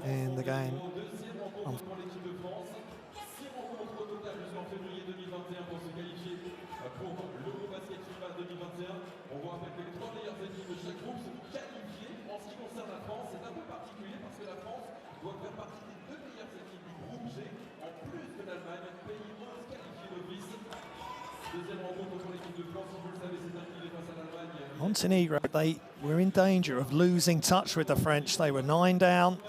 in the game.
On voit avec les 3 meilleures équipes de chaque groupe sont qualifiées. En ce qui concerne la France, c'est un peu particulier parce que la France doit faire partie des 2 meilleures équipes du groupe G, en plus de l'Allemagne, pays 11 qualifiés d'office. Deuxième rencontre pour l'équipe de France, vous le savez, c'est incliné face à l'Allemagne.
Montenegro, they were in danger of losing touch with the French. They were 9 down.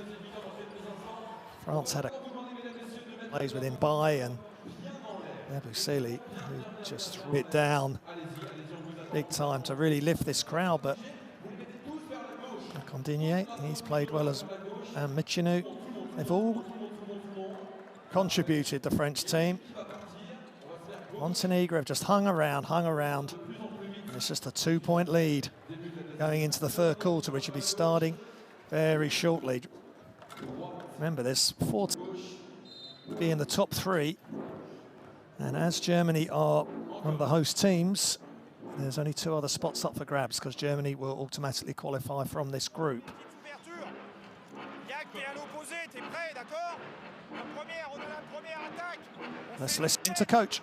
France had a plays with Mbaye and Abusele, who just threw it down big time to really lift this crowd, but Condinier, he's played well as Michinu. They've all contributed, the French team. Montenegro have just hung around. And it's just a 2-point lead going into the third quarter, which will be starting very shortly. Remember, there's 4 to be in the top 3, and as Germany are one of the host teams, there's only 2 other spots up for grabs because Germany will automatically qualify from this group. Let's listen to coach.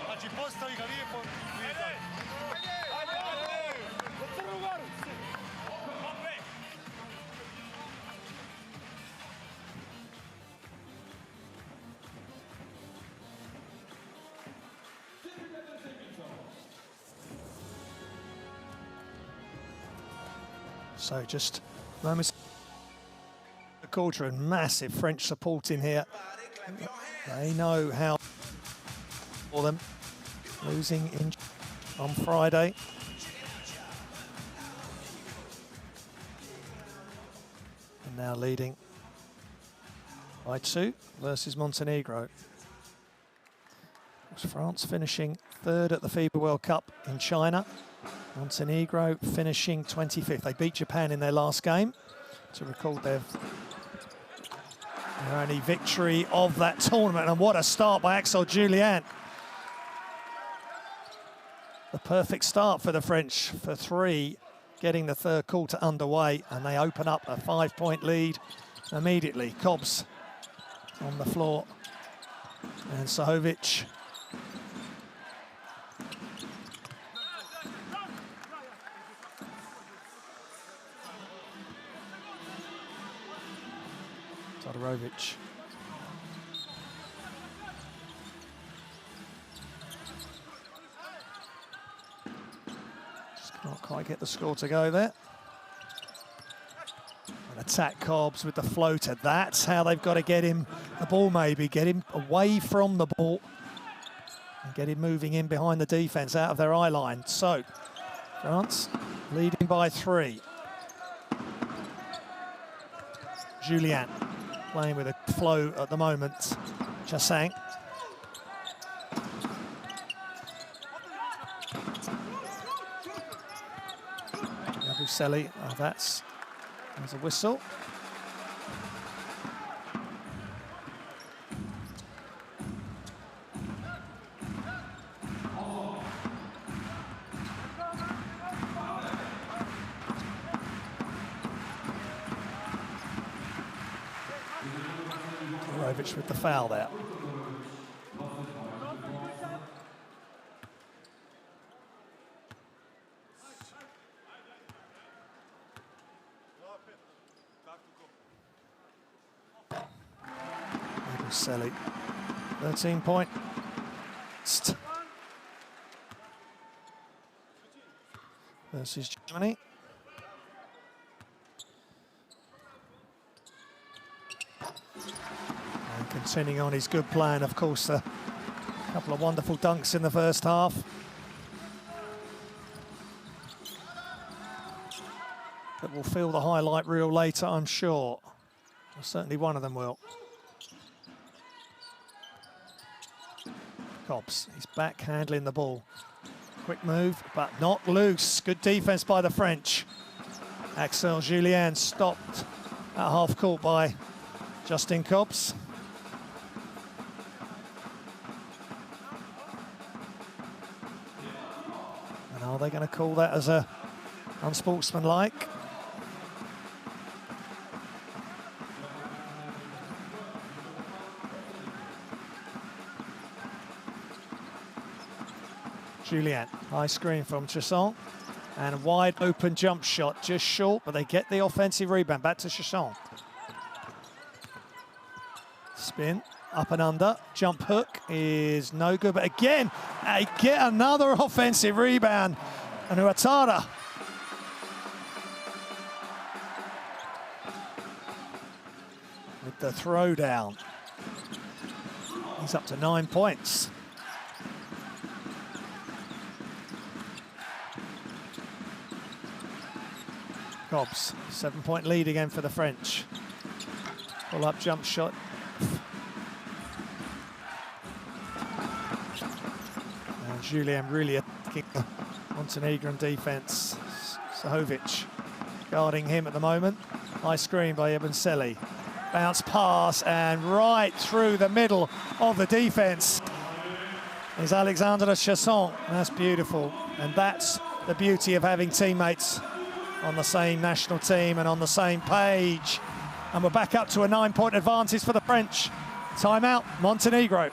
Znači, postavi ga lijepo.
So just moments the quarter and massive French support in here. They know how for them losing on Friday. And now leading by 2 versus Montenegro. France finishing 3rd at the FIBA World Cup in China. Montenegro finishing 25th. They beat Japan in their last game to record their only victory of that tournament. And what a start by Axel Julien. The perfect start for the French for 3, getting the third quarter underway, and they open up a 5-point lead immediately. Cobbs on the floor and Sahovic. Todorovic. Just can't quite get the score to go there. And attack Cobbs with the floater. That's how they've got to get him the ball, maybe. Get him away from the ball and get him moving in behind the defence, out of their eye line. So, France leading by 3. Julien playing with a flow at the moment. Chassang. Abusele, there's a whistle. With the foul there. Abusele, 13-point. Versus Germany. Continuing on his good plan, of course, a couple of wonderful dunks in the first half. That will fill the highlight reel later, I'm sure. Well, certainly one of them will. Cobbs, he's back handling the ball. Quick move, but not loose. Good defense by the French. Axel Julien stopped at half court by Justin Cobbs. And are they going to call that as a unsportsmanlike? Julien, high screen from Chasson, and a wide open jump shot, just short, but they get the offensive rebound. Back to Chasson. Spin, up and under, jump hook is no good, but again, they get another offensive rebound. And Ouattara. With the throwdown. He's up to 9 points. Cobbs, 7-point lead again for the French. Pull-up jump shot. And Julien really attacking the Montenegrin defense. Sahovic guarding him at the moment. High screen by Ebenseli. Bounce pass and right through the middle of the defense is Alexandre Chasson. That's beautiful. And that's the beauty of having teammates on the same national team and on the same page. And we're back up to a 9-point advantage for the French. Timeout, Montenegro.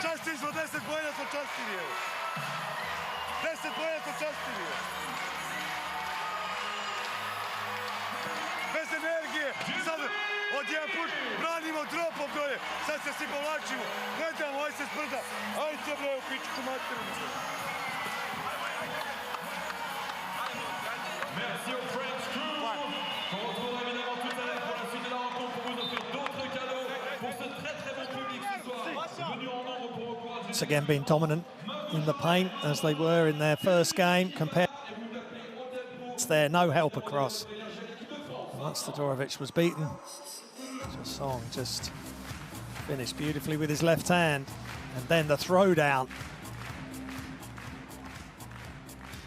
Časti smo 10 pojena, smo častili, evo. 10 pojena smo častili, evo. Bez energije, sad odjedan put branimo tropom dolje, sad se svi povlačimo, gledamo, aj se sprda, ajde bre, u pičku materinu.
Merci aux French crew. On retrouvera évidemment tout à l'heure pour la suite de la rencontre pour vous offrir d'autres cadeaux pour ce très très bon public ce soir. Venu en nombre pour encourager.
Once again being dominant in the paint as they were in their first game. Compared, it's there, no help across. Once Todorovic was beaten, Chasson just finished beautifully with his left hand. And then the throwdown.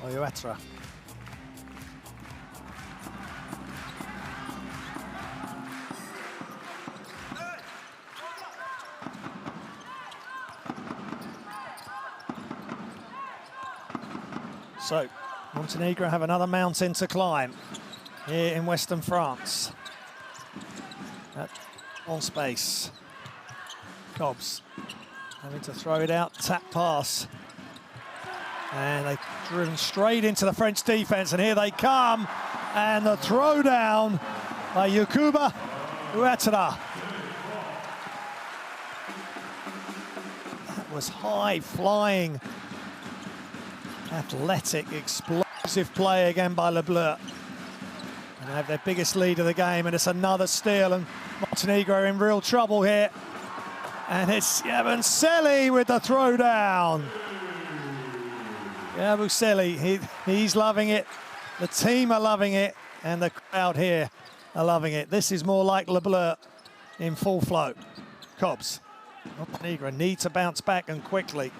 Ouattara. So, Montenegro have another mountain to climb here in Western France. On space. Cobbs having to throw it out, tap pass. And they've driven straight into the French defense, and here they come. And the throwdown by Yakuba Ouattara. That was high-flying, athletic, explosive play again by Le Bleu. And they have their biggest lead of the game, and it's another steal, and Montenegro in real trouble here. And it's Ebenseli with the throwdown. Ebenseli, he's loving it. The team are loving it, and the crowd here are loving it. This is more like Le Bleu in full flow. Cobbs. Montenegro need to bounce back and quickly.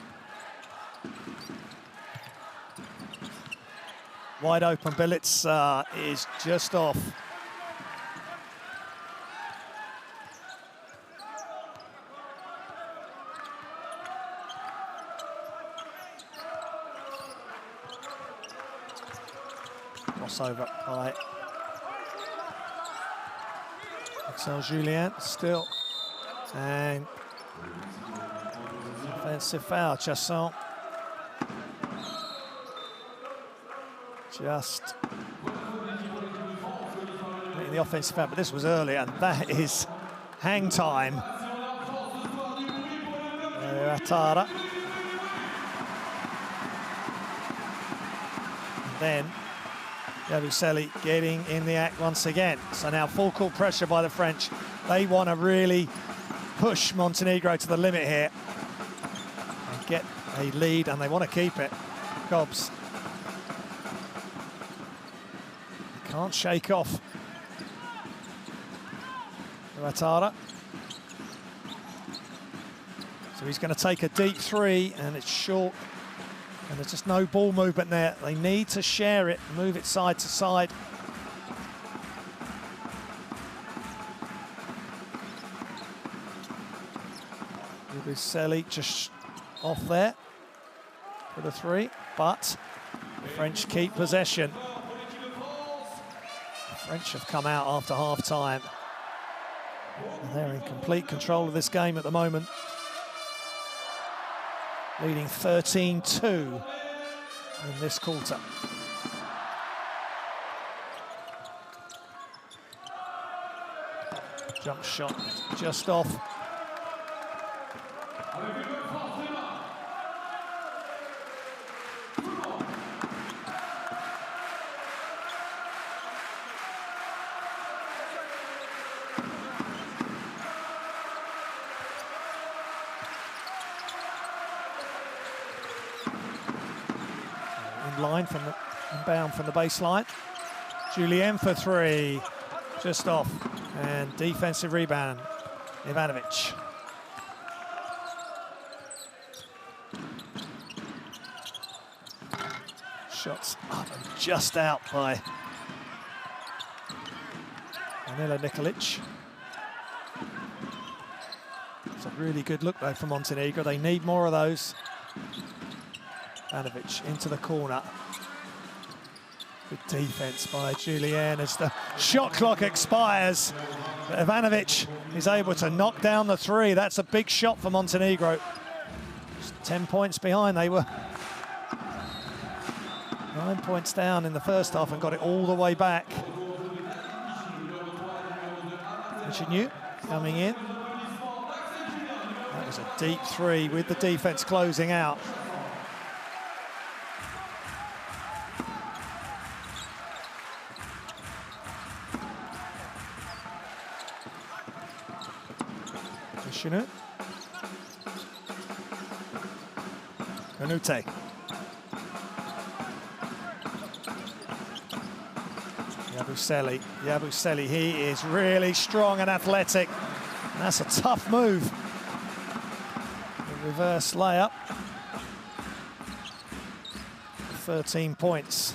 Wide open, Bjelica is just off. Crossover by Axel Julien still. And offensive foul, Chasson. Just making the offensive foul, but this was early, and that is hang time. Atara. And then Yabusele getting in the act once again. So now full court pressure by the French. They want to really push Montenegro to the limit here and get a lead, and they want to keep it. Cobbs can't shake off Atara. So he's going to take a deep three, and it's short, and there's just no ball movement there. They need to share it, move it side to side. Yabusele just off there for the three, but the French keep possession. The French have come out after half-time. They're in complete control of this game at the moment, leading 13-2 in this quarter. Jump shot just off. Line from the inbound from the baseline. Julien for three, just off, and defensive rebound. Ivanovic. Shots up and just out by Danilo Nikolic. It's a really good look though for Montenegro. They need more of those. Ivanovic into the corner. Good defense by Julien as the shot clock expires. But Ivanovic is able to knock down the three. That's a big shot for Montenegro. Just 10 points behind. They were 9 points down in the first half and got it all the way back. Michinu coming in. That was a deep three with the defense closing out. Canute. Yabusele, he is really strong and athletic. And that's a tough move. The reverse layup. 13 points.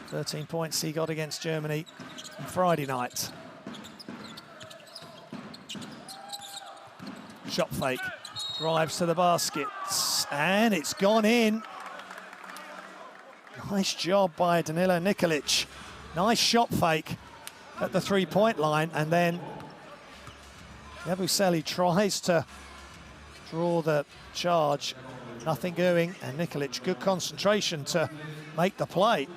13 points he got against Germany on Friday night. Shot fake, drives to the basket, and it's gone in. Nice job by Danilo Nikolic. Nice shot fake at the three-point line, and then Yabusele tries to draw the charge. Nothing doing, and Nikolic, good concentration to make the play.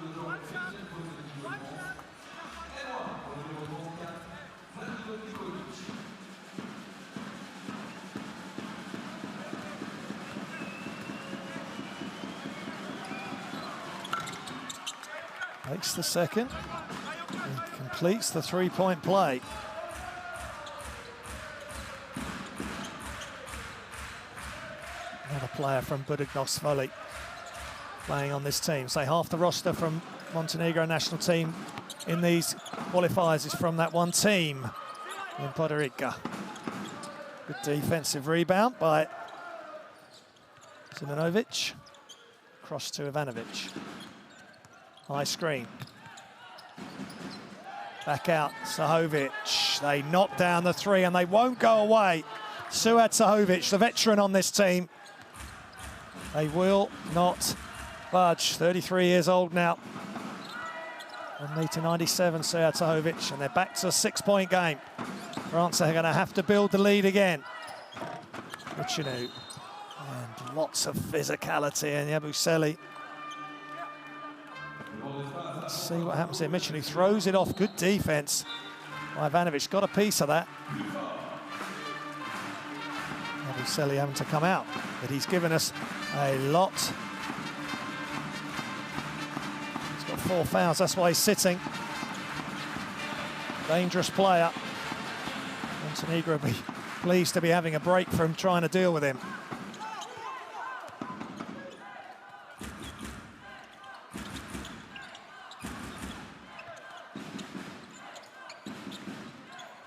Takes the second and completes the three-point play. Another player from Budugnosvoli playing on this team. Say half the roster from Montenegro national team in these qualifiers is from that one team in Puerto Rico. Good defensive rebound by Simonovic. Cross to Ivanovic. High screen. Back out, Sahovic. They knock down the three and they won't go away. Suad Sahovic, the veteran on this team. They will not budge. 33 years old now. 1m97, Suad Sahovic, and they're back to a 6-point game. France are going to have to build the lead again. Michinu. And lots of physicality, and Yabusele. Let's see what happens here. Michinu throws it off. Good defense Ivanovic got a piece of that. Novoselic having to come out, but he's given us a lot. He's got 4 fouls, that's why he's sitting. Dangerous player. Montenegro will be pleased to be having a break from trying to deal with him.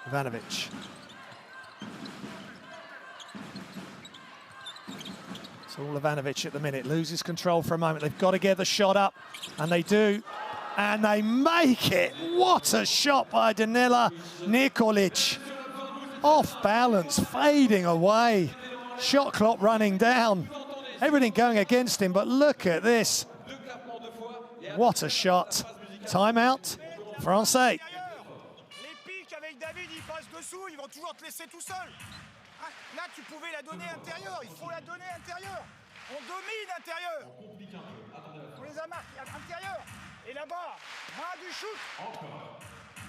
Ivanovic. It's all Ivanovic at the minute. Loses control for a moment. They've got to get the shot up, and they do. And they make it. What a shot by Danila Nikolic. Off balance, fading away. Shot clock running down. Everything going against him, but look at this. What a shot. Timeout, Français.
Ils vont toujours te laisser tout seul. Là, tu pouvais la donner intérieure. Il faut la donner intérieure. On domine intérieur. On les a marqués intérieur. Et là-bas, main du shoot.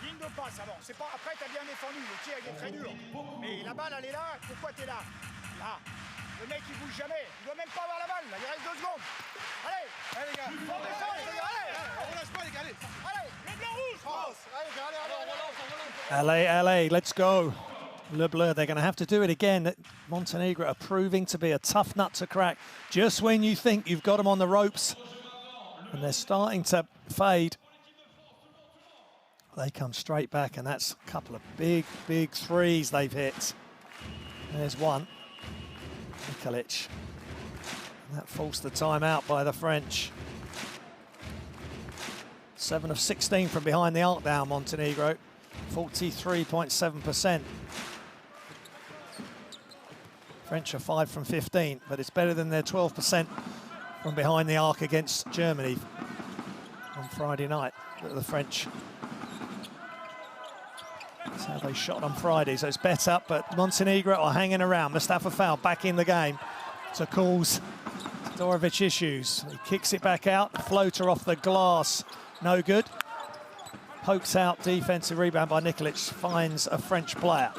Ligne de passe avant. C'est pas. Après, t'as bien défendu. Le tir il est très dur. Mais la balle, elle est là. Pourquoi t'es là? Là. Le mec, il bouge jamais. Il doit même pas avoir la balle. Là, il reste 2 secondes. Allez, allez les gars. On défend, les gars. Allez, on relâche pas les gars. Allez, allez. Les bleus rouges. France. Allez, les gars. Allez, on relance.
LA, let's go. Le Bleu, they're going to have to do it again. Montenegro are proving to be a tough nut to crack. Just when you think you've got them on the ropes and they're starting to fade, they come straight back, and that's a couple of big, big threes they've hit. There's one. Nikolic. And that forced the timeout by the French. 7 of 16 from behind the arc now, Montenegro. 43.7%. French are 5 from 15, but it's better than their 12% from behind the arc against Germany on Friday night. The French, that's how they shot on Friday, so it's better, but Montenegro are hanging around. Mustafa Foul back in the game to cause Todorovic issues. He kicks it back out, floater off the glass, no good. Pokes out, defensive rebound by Nikolic, finds a French player.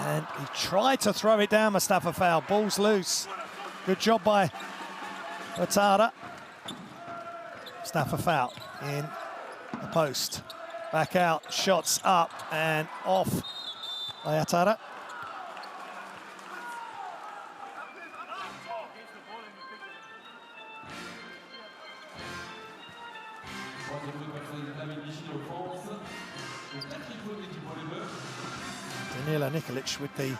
And he tried to throw it down, Mustafa Foul, ball's loose. Good job by Atara. Mustafa Foul in the post. Back out, shots up and off by Atara. Danila Nikolic with the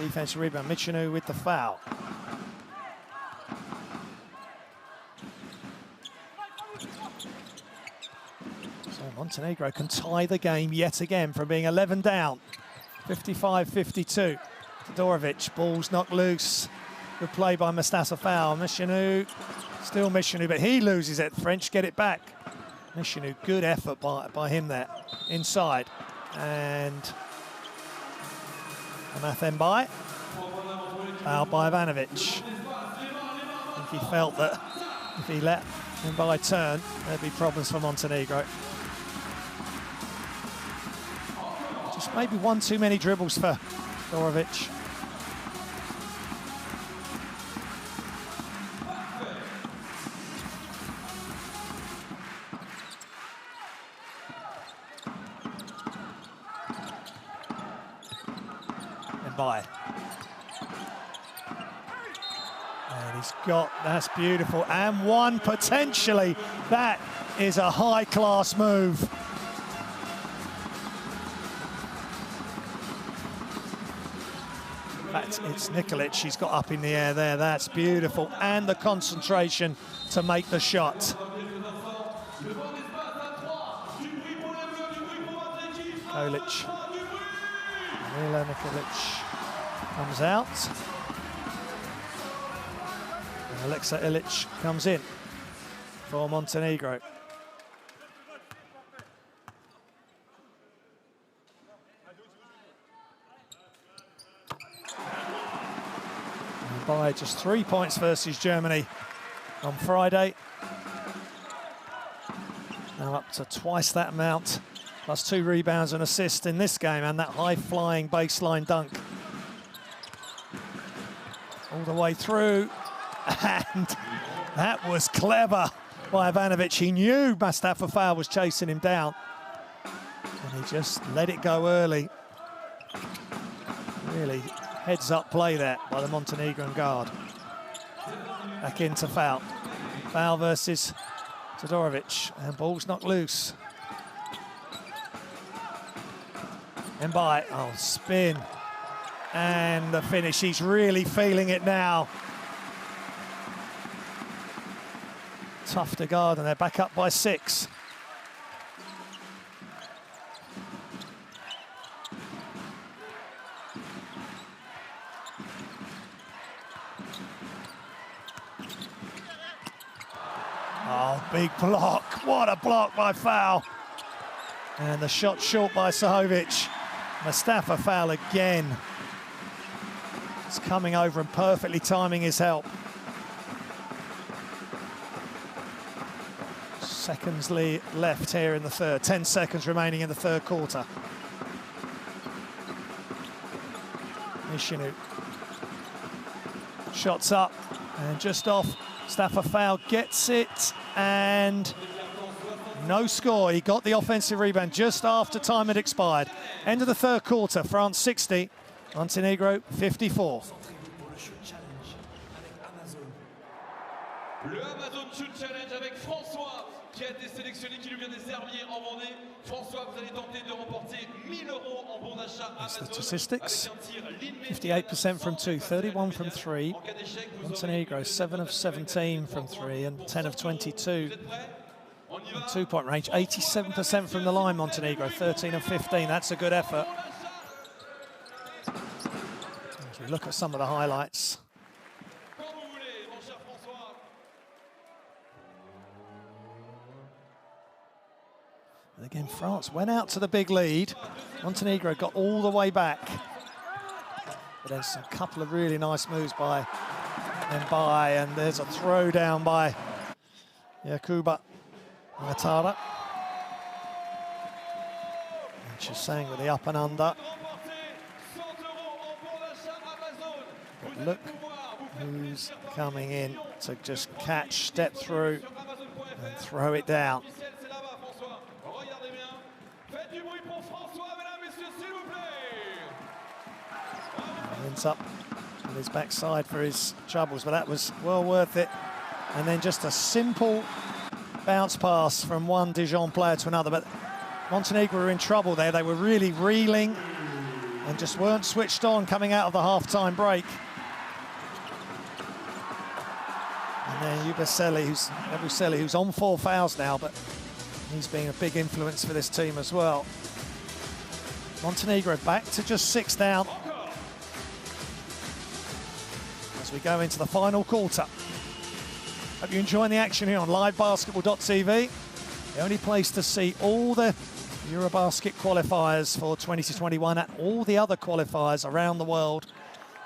defensive rebound, Michinu with the foul. So Montenegro can tie the game yet again from being 11 down. 55-52. Todorovic, ball's knocked loose. Good play by Mustafa Foul. Michinu, still Michinu, but he loses it. French get it back. Michinu, good effort by him there. Inside. And Amathembai. Foul by Ivanovic. I think he felt that if he let Mbai turn, there'd be problems for Montenegro. Just maybe one too many dribbles for Todorovic. Mbai. And he's got, that's beautiful, and one potentially. That is a high-class move. In fact, it's Nikolic, he's got up in the air there, that's beautiful, and the concentration to make the shot. Kolic. Mila Nikolic comes out. And Alexa Ilic comes in for Montenegro. And by just 3 points versus Germany on Friday. Now Now up to twice that amount, plus 2 rebounds and assists in this game, and that high-flying baseline dunk. All the way through, and that was clever by Ivanovic. He knew Mustafa Fall was chasing him down, and he just let it go early. Really heads-up play there by the Montenegrin guard. Back into Fall. Fall versus Todorovic, and ball's knocked loose. And by, oh, spin. And the finish, he's really feeling it now. Tough to guard, and they're back up by 6. Oh, big block. What a block by Fall. And the shot short by Sahovic. Mustafa Fall again. It's coming over and perfectly timing his help. Seconds left here in the third. 10 seconds remaining in the third quarter. Nishinu. Shots up and just off. Mustafa Fall gets it, and no score. He got the offensive rebound just after time had expired. End of the third quarter, France 60, Montenegro 54.
Le Amazon Shoot Challenge avec François qui a été sélectionné, qui lui vient des servir en Vendée. François, vous allez tenter de remporter 1 000 € en bon d'achat Amazon.
Statistics, 58% from 2, 31 from 3. Montenegro 7 of 17 from 3 and 10 of 22. 2-point range, 87% from the line, Montenegro, 13 of 15. That's a good effort. As we look at some of the highlights. And again, France went out to the big lead. Montenegro got all the way back. But there's a couple of really nice moves by Mbai, and there's a throwdown by Yakuba Matara. And she's saying with the up and under. But look who's coming in to just catch, step through, and throw it down. Ends up on his backside for his troubles, but that was well worth it. And then just a simple bounce pass from one Dijon player to another, but Montenegro were in trouble there. They were really reeling and just weren't switched on coming out of the half-time break. And then Yabusele, who's on 4 fouls now, but he's been a big influence for this team as well. Montenegro back to just 6 down as we go into the final quarter. Hope you're enjoying the action here on livebasketball.tv, the only place to see all the EuroBasket qualifiers for 2021 and all the other qualifiers around the world.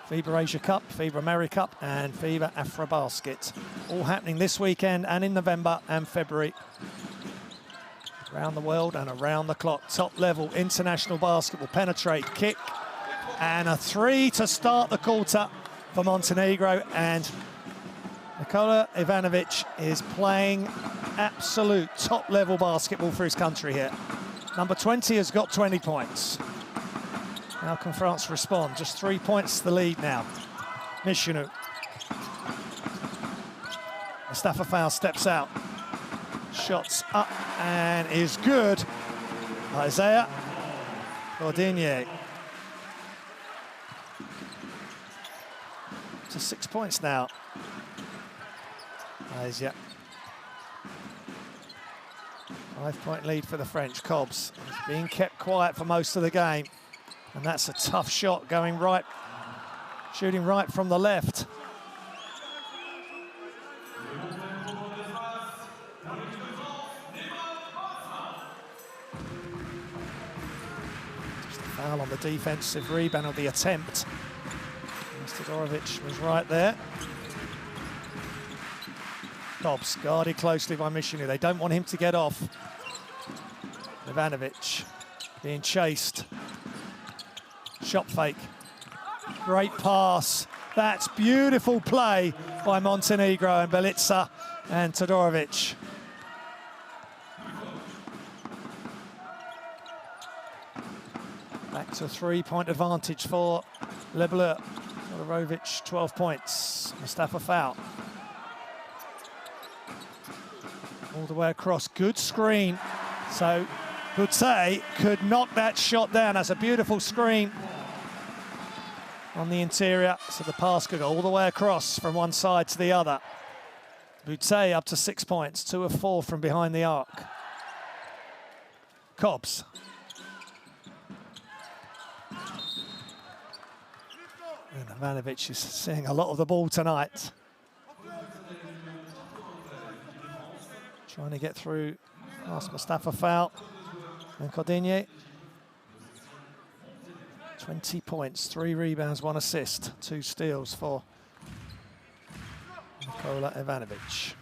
FIBA Asia Cup, FIBA America Cup and FIBA EuroBasket. All happening this weekend and in November and February. Around the world and around the clock. Top level international basketball. Penetrate, kick, and a 3 to start the quarter for Montenegro. And Nikola Ivanovic is playing absolute top level basketball for his country here. Number 20 has got 20 points. How can France respond? Just 3 points to the lead now. Nishinu. Mustafa Fall steps out. Shots up and is good. Isaiah Gordinier. To 6 points now. Isaiah. 5-point lead for the French. Cobbs is being kept quiet for most of the game. And that's a tough shot going right, shooting right from the left. Just a foul on the defensive rebound of the attempt. Todorovic was right there. Dobbs guarded closely by Nishinu. They don't want him to get off. Ivanovic being chased. Shot fake. Great pass. That's beautiful play by Montenegro and Belica and Todorovic. Back to 3-point advantage for Le Bleu. Todorovic, 12 points. Mustafa foul. All the way across, good screen. So Boutte could knock that shot down. That's a beautiful screen on the interior. So the pass could go all the way across from one side to the other. Boutte up to 6 points, 2 of 4 from behind the arc. Cobbs. And Ivanovic is seeing a lot of the ball tonight. Trying to get through past Mustafa foul and Cordigne. 20 points, 3 rebounds, 1 assist, 2 steals for Nikola Ivanovic.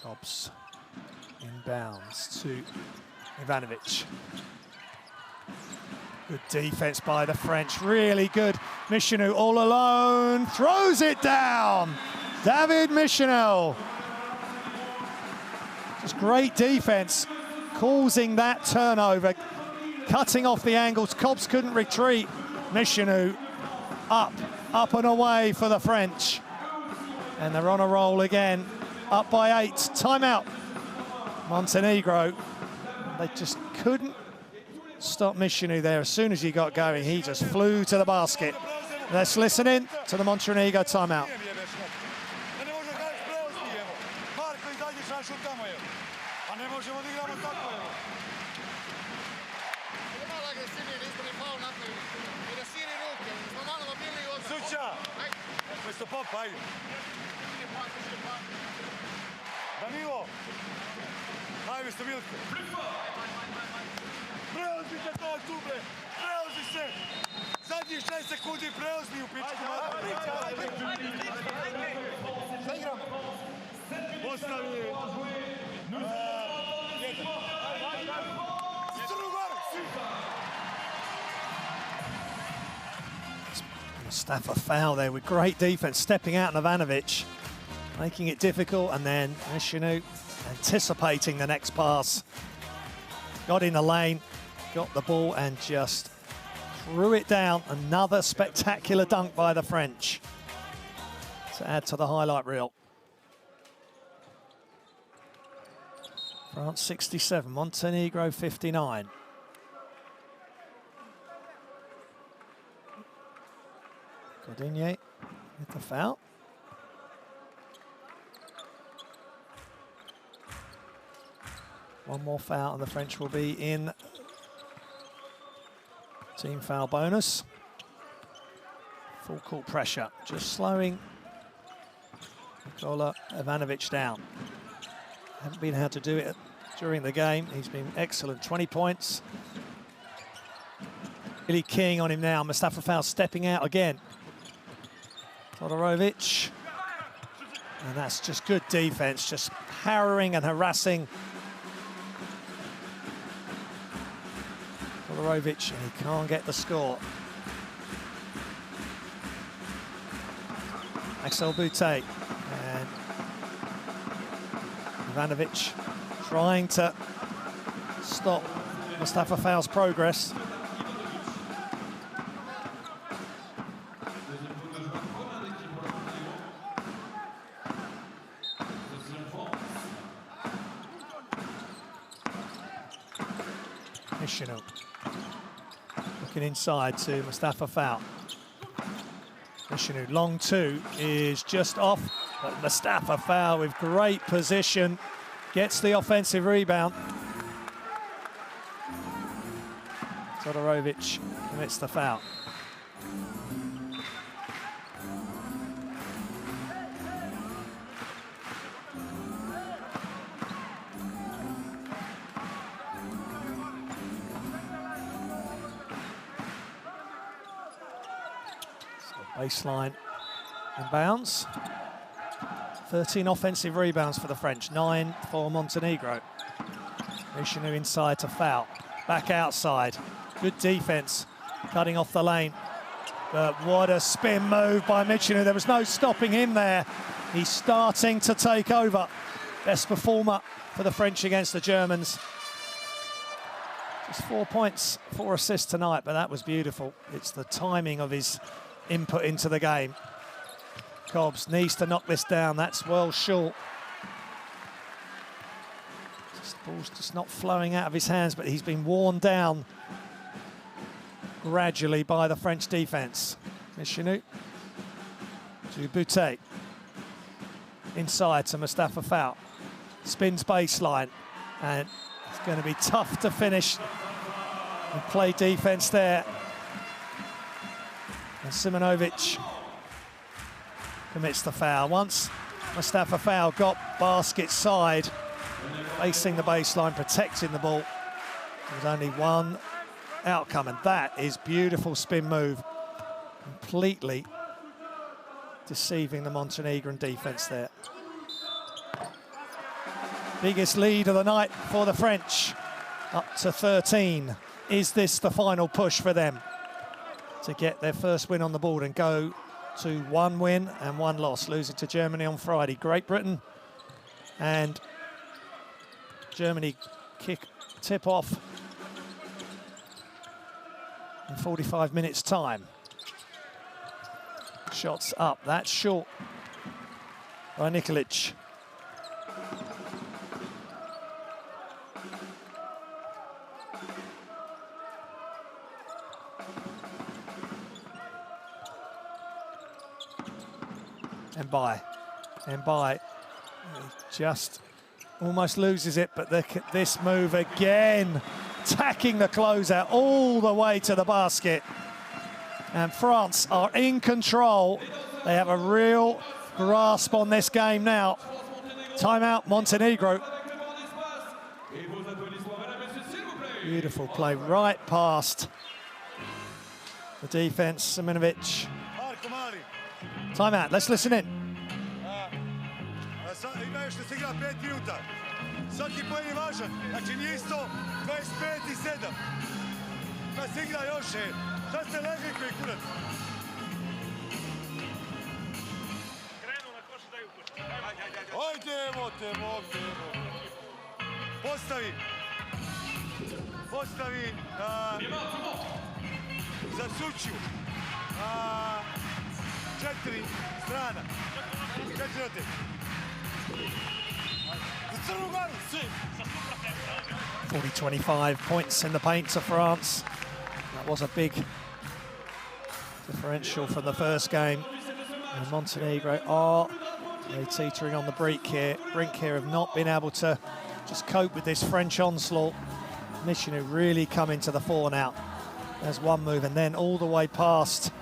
Cobbs inbounds to Ivanovic. Good defense by the French, really good. Michinu all alone, throws it down. David Michinu. Just great defense, causing that turnover, cutting off the angles. Cobbs couldn't retreat. Michinu up and away for the French. And they're on a roll again. Up by 8, timeout. Montenegro, they just couldn't stop Michinu there. As soon as he got going, he just flew to the basket. Let's listen in to the Montenegro timeout.
Danilo, ajde ste Milko. Preuzmite to tu, bre. Preuzmi se. Zadnjih 6 sekundi preuzmi u pičku. Šta igramo? Postavi.
Mustafa foul there with great defense, stepping out on Ivanovic, making it difficult, and then Michinu anticipating the next pass. Got in the lane, got the ball, and just threw it down. Another spectacular dunk by the French to add to the highlight reel. France 67, Montenegro 59. Cordigne with the foul. One more foul and the French will be in team foul bonus. Full court pressure, just slowing Nikola Ivanovic down. Haven't been able to do it during the game. He's been excellent, 20 points. Really keying on him now. Mustafa foul stepping out again. Todorovic. And that's just good defense, just harrowing and harassing Todorovic, and he can't get the score. Axel Boutte and Ivanovic trying to stop Mustafa foul's progress. Michinu looking inside to Mustafa foul. Michinu, long 2 is just off, but Mustafa foul with great position, gets the offensive rebound. Todorovic commits the foul. Baseline and bounce. 13 offensive rebounds for the French, 9 for Montenegro. Michinu inside to foul. Back outside. Good defense, cutting off the lane. But what a spin move by Michinu. There was no stopping him there. He's starting to take over. Best performer for the French against the Germans. Just 4 points, 4 assists tonight, but that was beautiful. It's the timing of his input into the game. Cobbs needs to knock this down. That's well short. The ball's just not flowing out of his hands, but he's been worn down gradually by the French defense. Michinu to Boutte. Inside to Mustafa Fall. Spins baseline, and it's going to be tough to finish and play defense there. And Simonovic commits the foul. Once Mustafa Fall got basket side, facing the baseline, protecting the ball, there was only one outcome, and that is beautiful spin move, completely deceiving the Montenegrin defense there. Biggest lead of the night for the French, up to 13. Is this the final push for them to get their first win on the board and go to 1 win and 1 loss, losing to Germany on Friday? Great Britain and Germany tip off in 45 minutes time. Shots up, that's short by Nikolic. And by, he just almost loses it, but look at this move again, tacking the closeout all the way to the basket. And France are in control. They have a real grasp on this game now. Timeout, Montenegro. Beautiful play right past the defense, Simonovic. Timeout, let's listen in.
Imaju što se igra 5 minuta. Svaki poen je važan. Znači nije isto 25 i 7. Pa se igra još je. Šta ste legli koji kurac? Krenu na koš daju koš. Ajde, te mogu. Postavi za Sučiju. 4 strana. 4 rote.
40-25 points in the paint to France. That was a big differential from the first game. And Montenegro are teetering on the brink here. Have not been able to just cope with this French onslaught. Michinu really coming to the fore now. There's one move, and then all the way past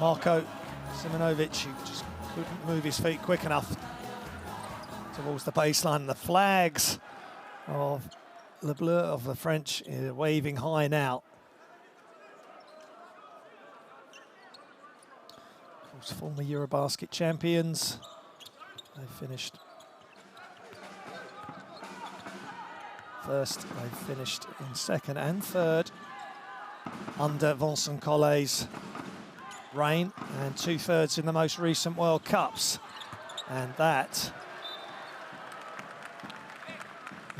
Marko Simonovic, who just couldn't move his feet quick enough towards the baseline. The flags of Le Bleu of the French is waving high now. Of course, former EuroBasket champions. They finished first, they finished in second and third under Vincent Collet's reign, and 2/3 in the most recent World Cups. And that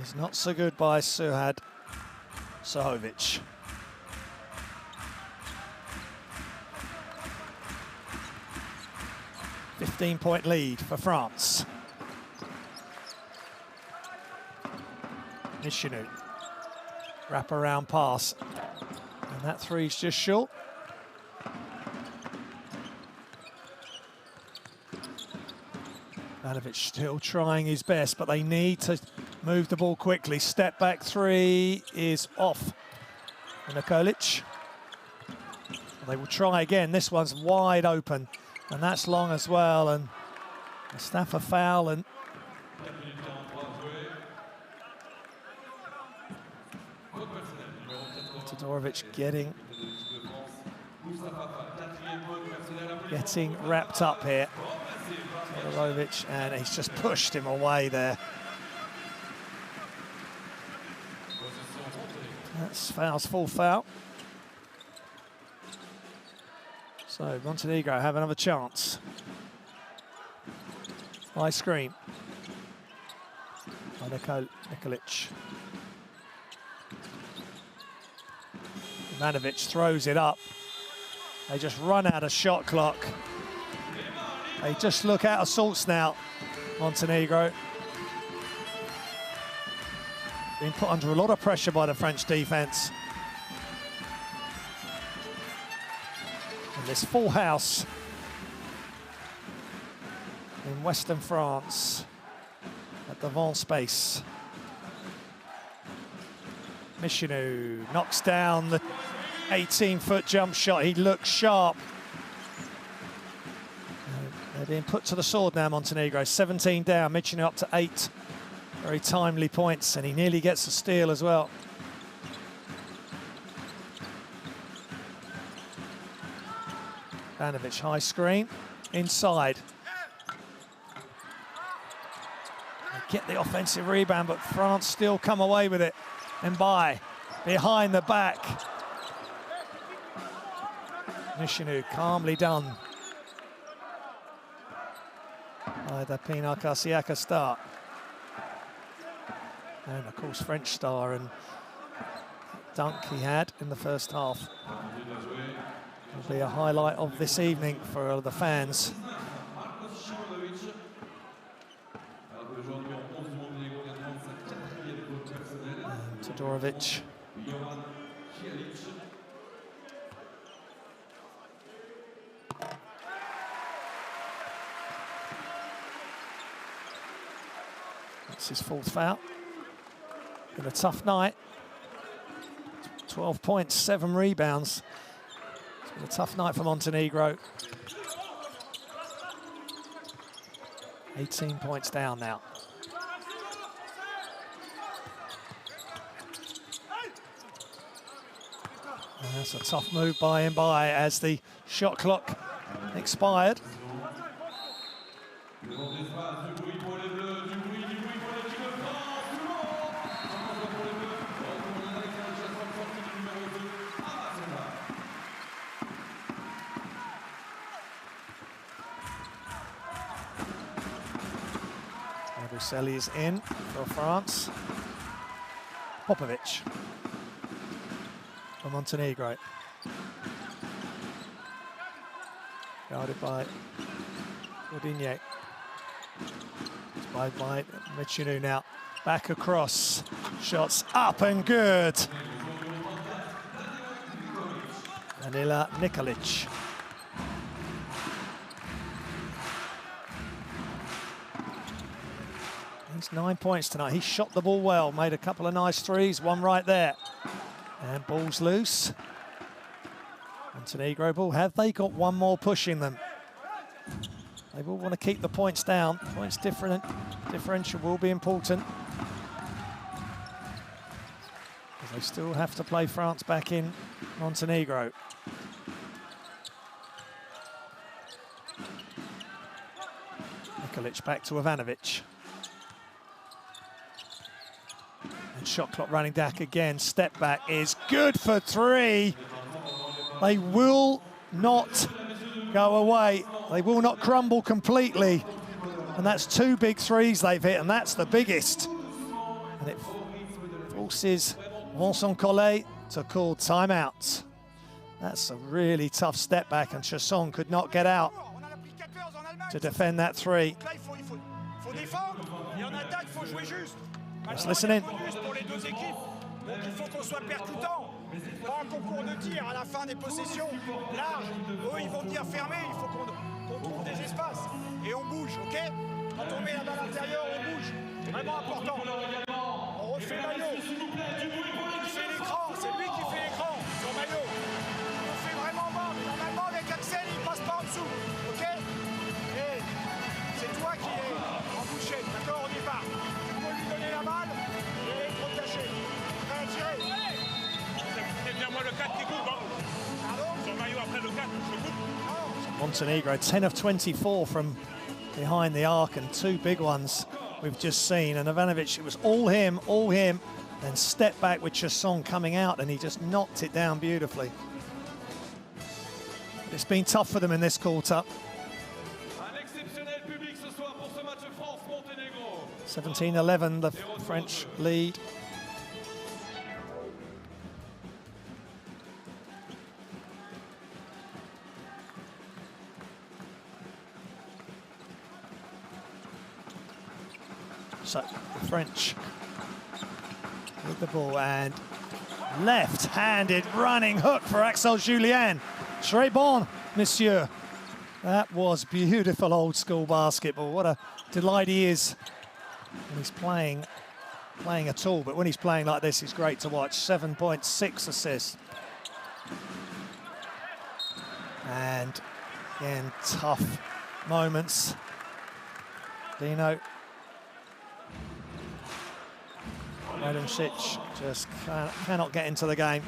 is not so good by Suhad Sahovic. A 15-point lead for France. Michinu, wrap-around pass, and that three's just short. Ivanovic still trying his best, but they need to move the ball quickly. Step back three is off. Nikolic. They will try again. This one's wide open, and that's long as well. And Mustafa Fall and Todorovic getting getting wrapped up here. Todorovic, and he's just pushed him away there. That's foul's full foul. So Montenegro have another chance. High screen by Nikolic. Ivanovic throws it up. They just run out of shot clock. They just look out of sorts now, Montenegro. Being put under a lot of pressure by the French defense. And this full house in Western France at the Vent space. Michinu knocks down the 18-foot jump shot. He looks sharp. They're being put to the sword now, Montenegro. 17 down, Michinu up to 8. Very timely points, and he nearly gets a steal as well. Ivanovic, high screen, inside. They get the offensive rebound, but France still come away with it. Mbaye, behind the back. Michinu, calmly done by the Pina Kasiaka start. And of course, French star and dunk he had in the first half. Will be a highlight of this evening for the fans. And Todorovic. That's his fourth foul. Been a tough night. 12 points, 7 rebounds. It's been a tough night for Montenegro. 18 points down now. And that's a tough move by Mbaye as the shot clock expired. Selly is in for France. Popovic for Montenegro. Guarded by Gordinier. By Michinu now. Back across. Shots up and good. Danila Nikolic. He's 9 points tonight. He shot the ball well, made a couple of nice threes, one right there. And ball's loose. Montenegro ball. Have they got one more push in them? They will want to keep the points down. Points differential will be important. Because they still have to play France back in Montenegro. Nikolic back to Ivanovic. And shot clock running back again. Step back is good for 3. They will not go away. They will not crumble completely. And that's 2 big threes they've hit, and that's the biggest. And it forces Vincent Collet to call timeout. That's a really tough step back, and Chasson could not get out to defend that 3. Let's listen in.
Donc il faut qu'on soit percutant, pas un concours de tir à la fin des possessions larges. Eux, ils vont venir fermer, il faut qu'on trouve des espaces. Et on bouge, ok? Quand on met la balle intérieure, on bouge. C'est vraiment important. On refait Maillot. Il fait l'écran, c'est lui qui fait l'écran sur Maillot. On fait vraiment bas, mais normalement avec Axel, il passe pas en dessous, ok? Et c'est toi qui es en bouchée, d'accord, au départ. Tu peux lui donner la balle et être caché. Très bien, moi le 4 qui coupe. Pardon? Sur Maillot après le
Montenegro, 10 of 24 from behind the arc, and 2 big ones we've just seen. And Ivanovic, it was all him, then step back with Chasson coming out, and he just knocked it down beautifully. But it's been tough for them in this quarter. 17-11, the French lead. So the French with the ball, and left-handed running hook for Axel Julien. Très bon, monsieur. That was beautiful old school basketball. What a delight he is when he's playing at all. But when he's playing like this, he's great to watch. 7.6 assists. And again, tough moments. Dino Radonjic just cannot get into the game.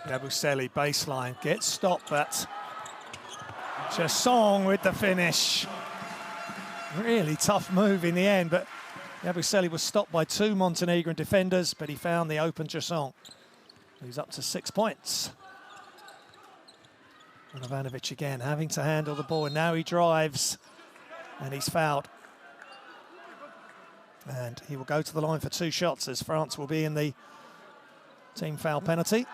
Yabusele baseline, gets stopped, but Chasson with the finish. Really tough move in the end, but Yabusele was stopped by 2 Montenegrin defenders, but he found the open Chasson. He's up to 6 points. And Ivanovic again having to handle the ball, and now he drives, and he's fouled. And he will go to the line for 2 shots, as France will be in the team foul penalty.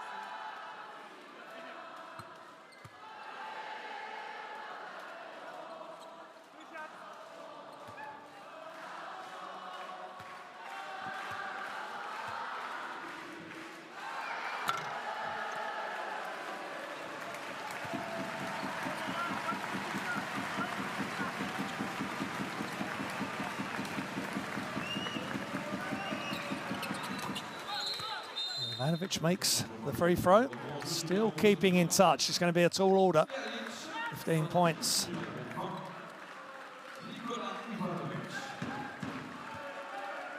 Ivanovic makes the free throw, still keeping in touch. It's going to be a tall order, 15 points.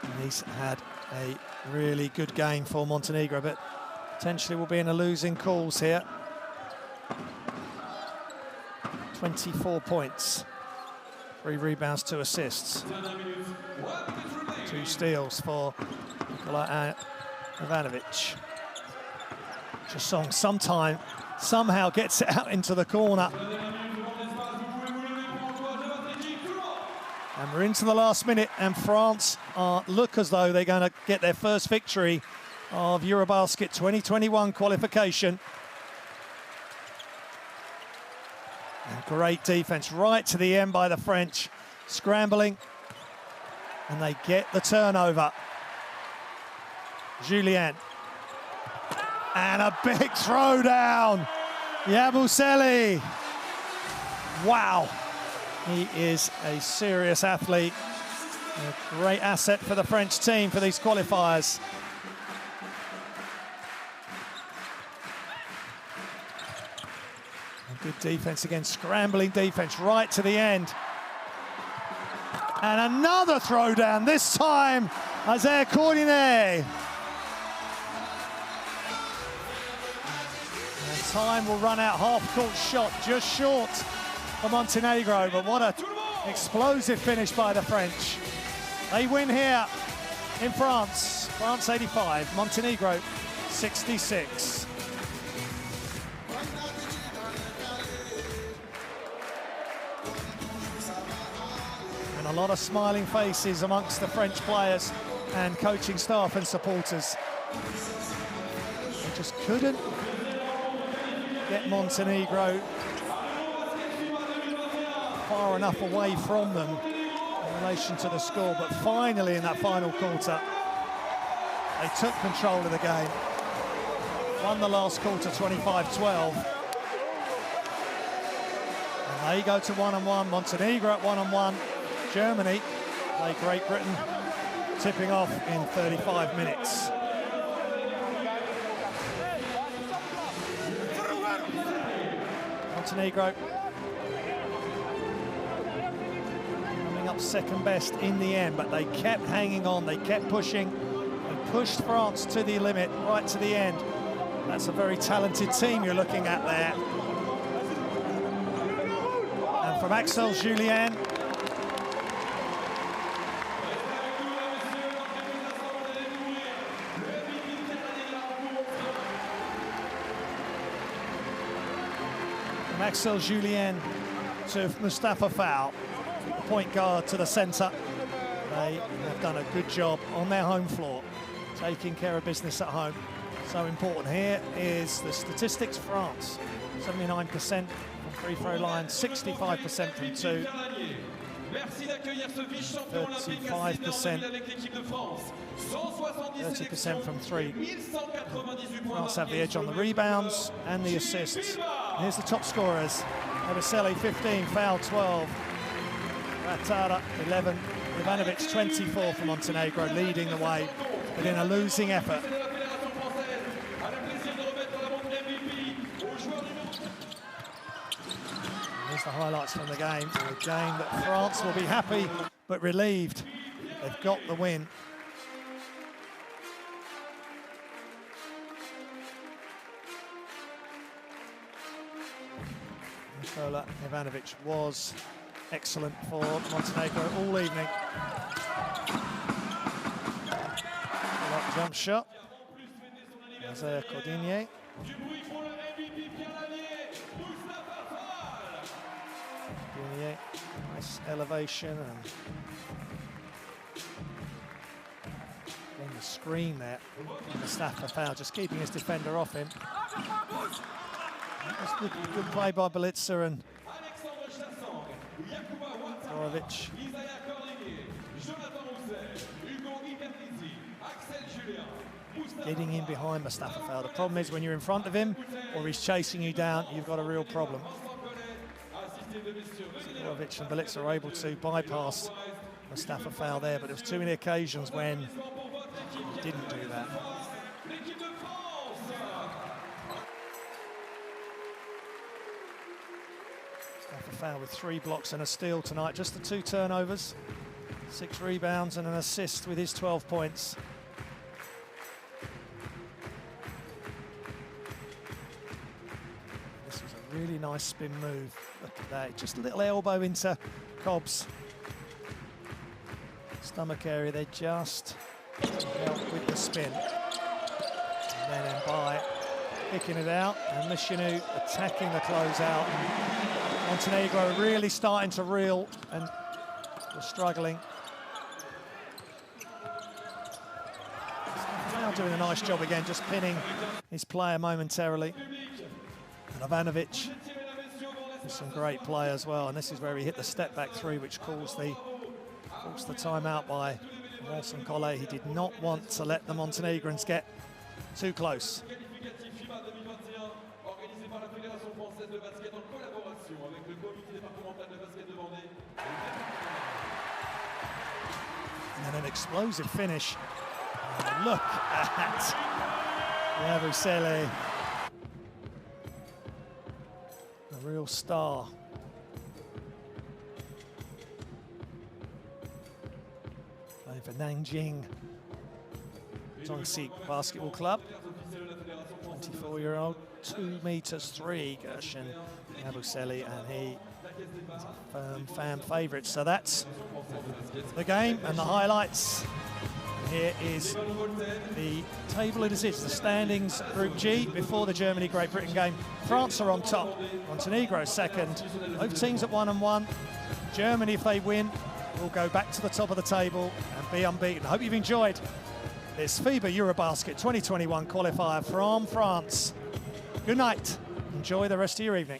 And he's had a really good game for Montenegro, but potentially will be in a losing cause here. 24 points, 3 rebounds, 2 assists, 2 steals for Nikola Ivanovic. Chasson somehow gets it out into the corner. And we're into the last minute, and France look as though they're going to get their first victory of EuroBasket 2021 qualification. And great defense right to the end by the French, scrambling, and they get the turnover. Julien, and a big throwdown. Yabusele. Wow, he is a serious athlete, a great asset for the French team for these qualifiers. And good defense again, scrambling defense right to the end. And another throwdown, this time Isaiah Cordinet. Time will run out, half-court shot, just short for Montenegro, but what an explosive finish by the French. They win here in France. France 85, Montenegro 66. And a lot of smiling faces amongst the French players and coaching staff and supporters. They just couldn't get Montenegro far enough away from them in relation to the score, but finally in that final quarter they took control of the game, won the last quarter 25-12, and they go to 1-1. Montenegro at 1-1. Germany play Great Britain, tipping off in 35 minutes. Montenegro coming up second best in the end, but they kept hanging on, they kept pushing. They pushed France to the limit, right to the end. That's a very talented team you're looking at there. And from Axel Julien, Axel Julien to Mustafa Fall, point guard to the centre. They have done a good job on their home floor, taking care of business at home. So important. Here is the statistics. France, 79% from free throw line, 65% from two, 35%, 30% from three. France have the edge on the rebounds and the assists. And here's the top scorers. Novoselic 15, Foul 12, Ratara 11, Ivanovic 24 for Montenegro, leading the way, but in a losing effort. Here's the highlights from the game. A game that France will be happy but relieved. They've got the win. Nikola Ivanovic was excellent for Montenegro all evening. Jump shot. Isaiah Cordinier. Cordinier, nice elevation and on the screen there. Mustafa Fall just keeping his defender off him. That's good play by Belitsa and Dorovic. Getting in behind Mustafa Fall. The problem is when you're in front of him or he's chasing you down, you've got a real problem. Dorovic and Belitsa are able to bypass Mustafa Fall there, but there was too many occasions when he didn't do that. Fall with 3 blocks and a steal tonight, just the 2 turnovers, 6 rebounds and an assist with his 12 points. This was a really nice spin move. Look at that, just a little elbow into Cobbs' stomach area. They just help with the spin. And then Mbaye picking it out and Mishinu attacking the closeout. Montenegro really starting to reel and were struggling. Now doing a nice job again, just pinning his player momentarily. And Ivanovic with some great play as well. And this is where he hit the step back 3, which caused the timeout by Nelson Collet. He did not want to let the Montenegrins get too close. And an explosive finish. And look at Yabusele. A real star. Playing for Nanjing Tongsi Basketball Club. 24-year-old, 2 meters 3, Gershon Yabusele, and he is a firm fan favourite. So that's the game and the highlights. Here is the table it is, the standings, Group G, before the Germany-Great Britain game. France are on top, Montenegro second, both teams at 1-1. Germany, if they win, will go back to the top of the table and be unbeaten. I hope you've enjoyed this FIBA EuroBasket 2021 qualifier from France. Good night. Enjoy the rest of your evening.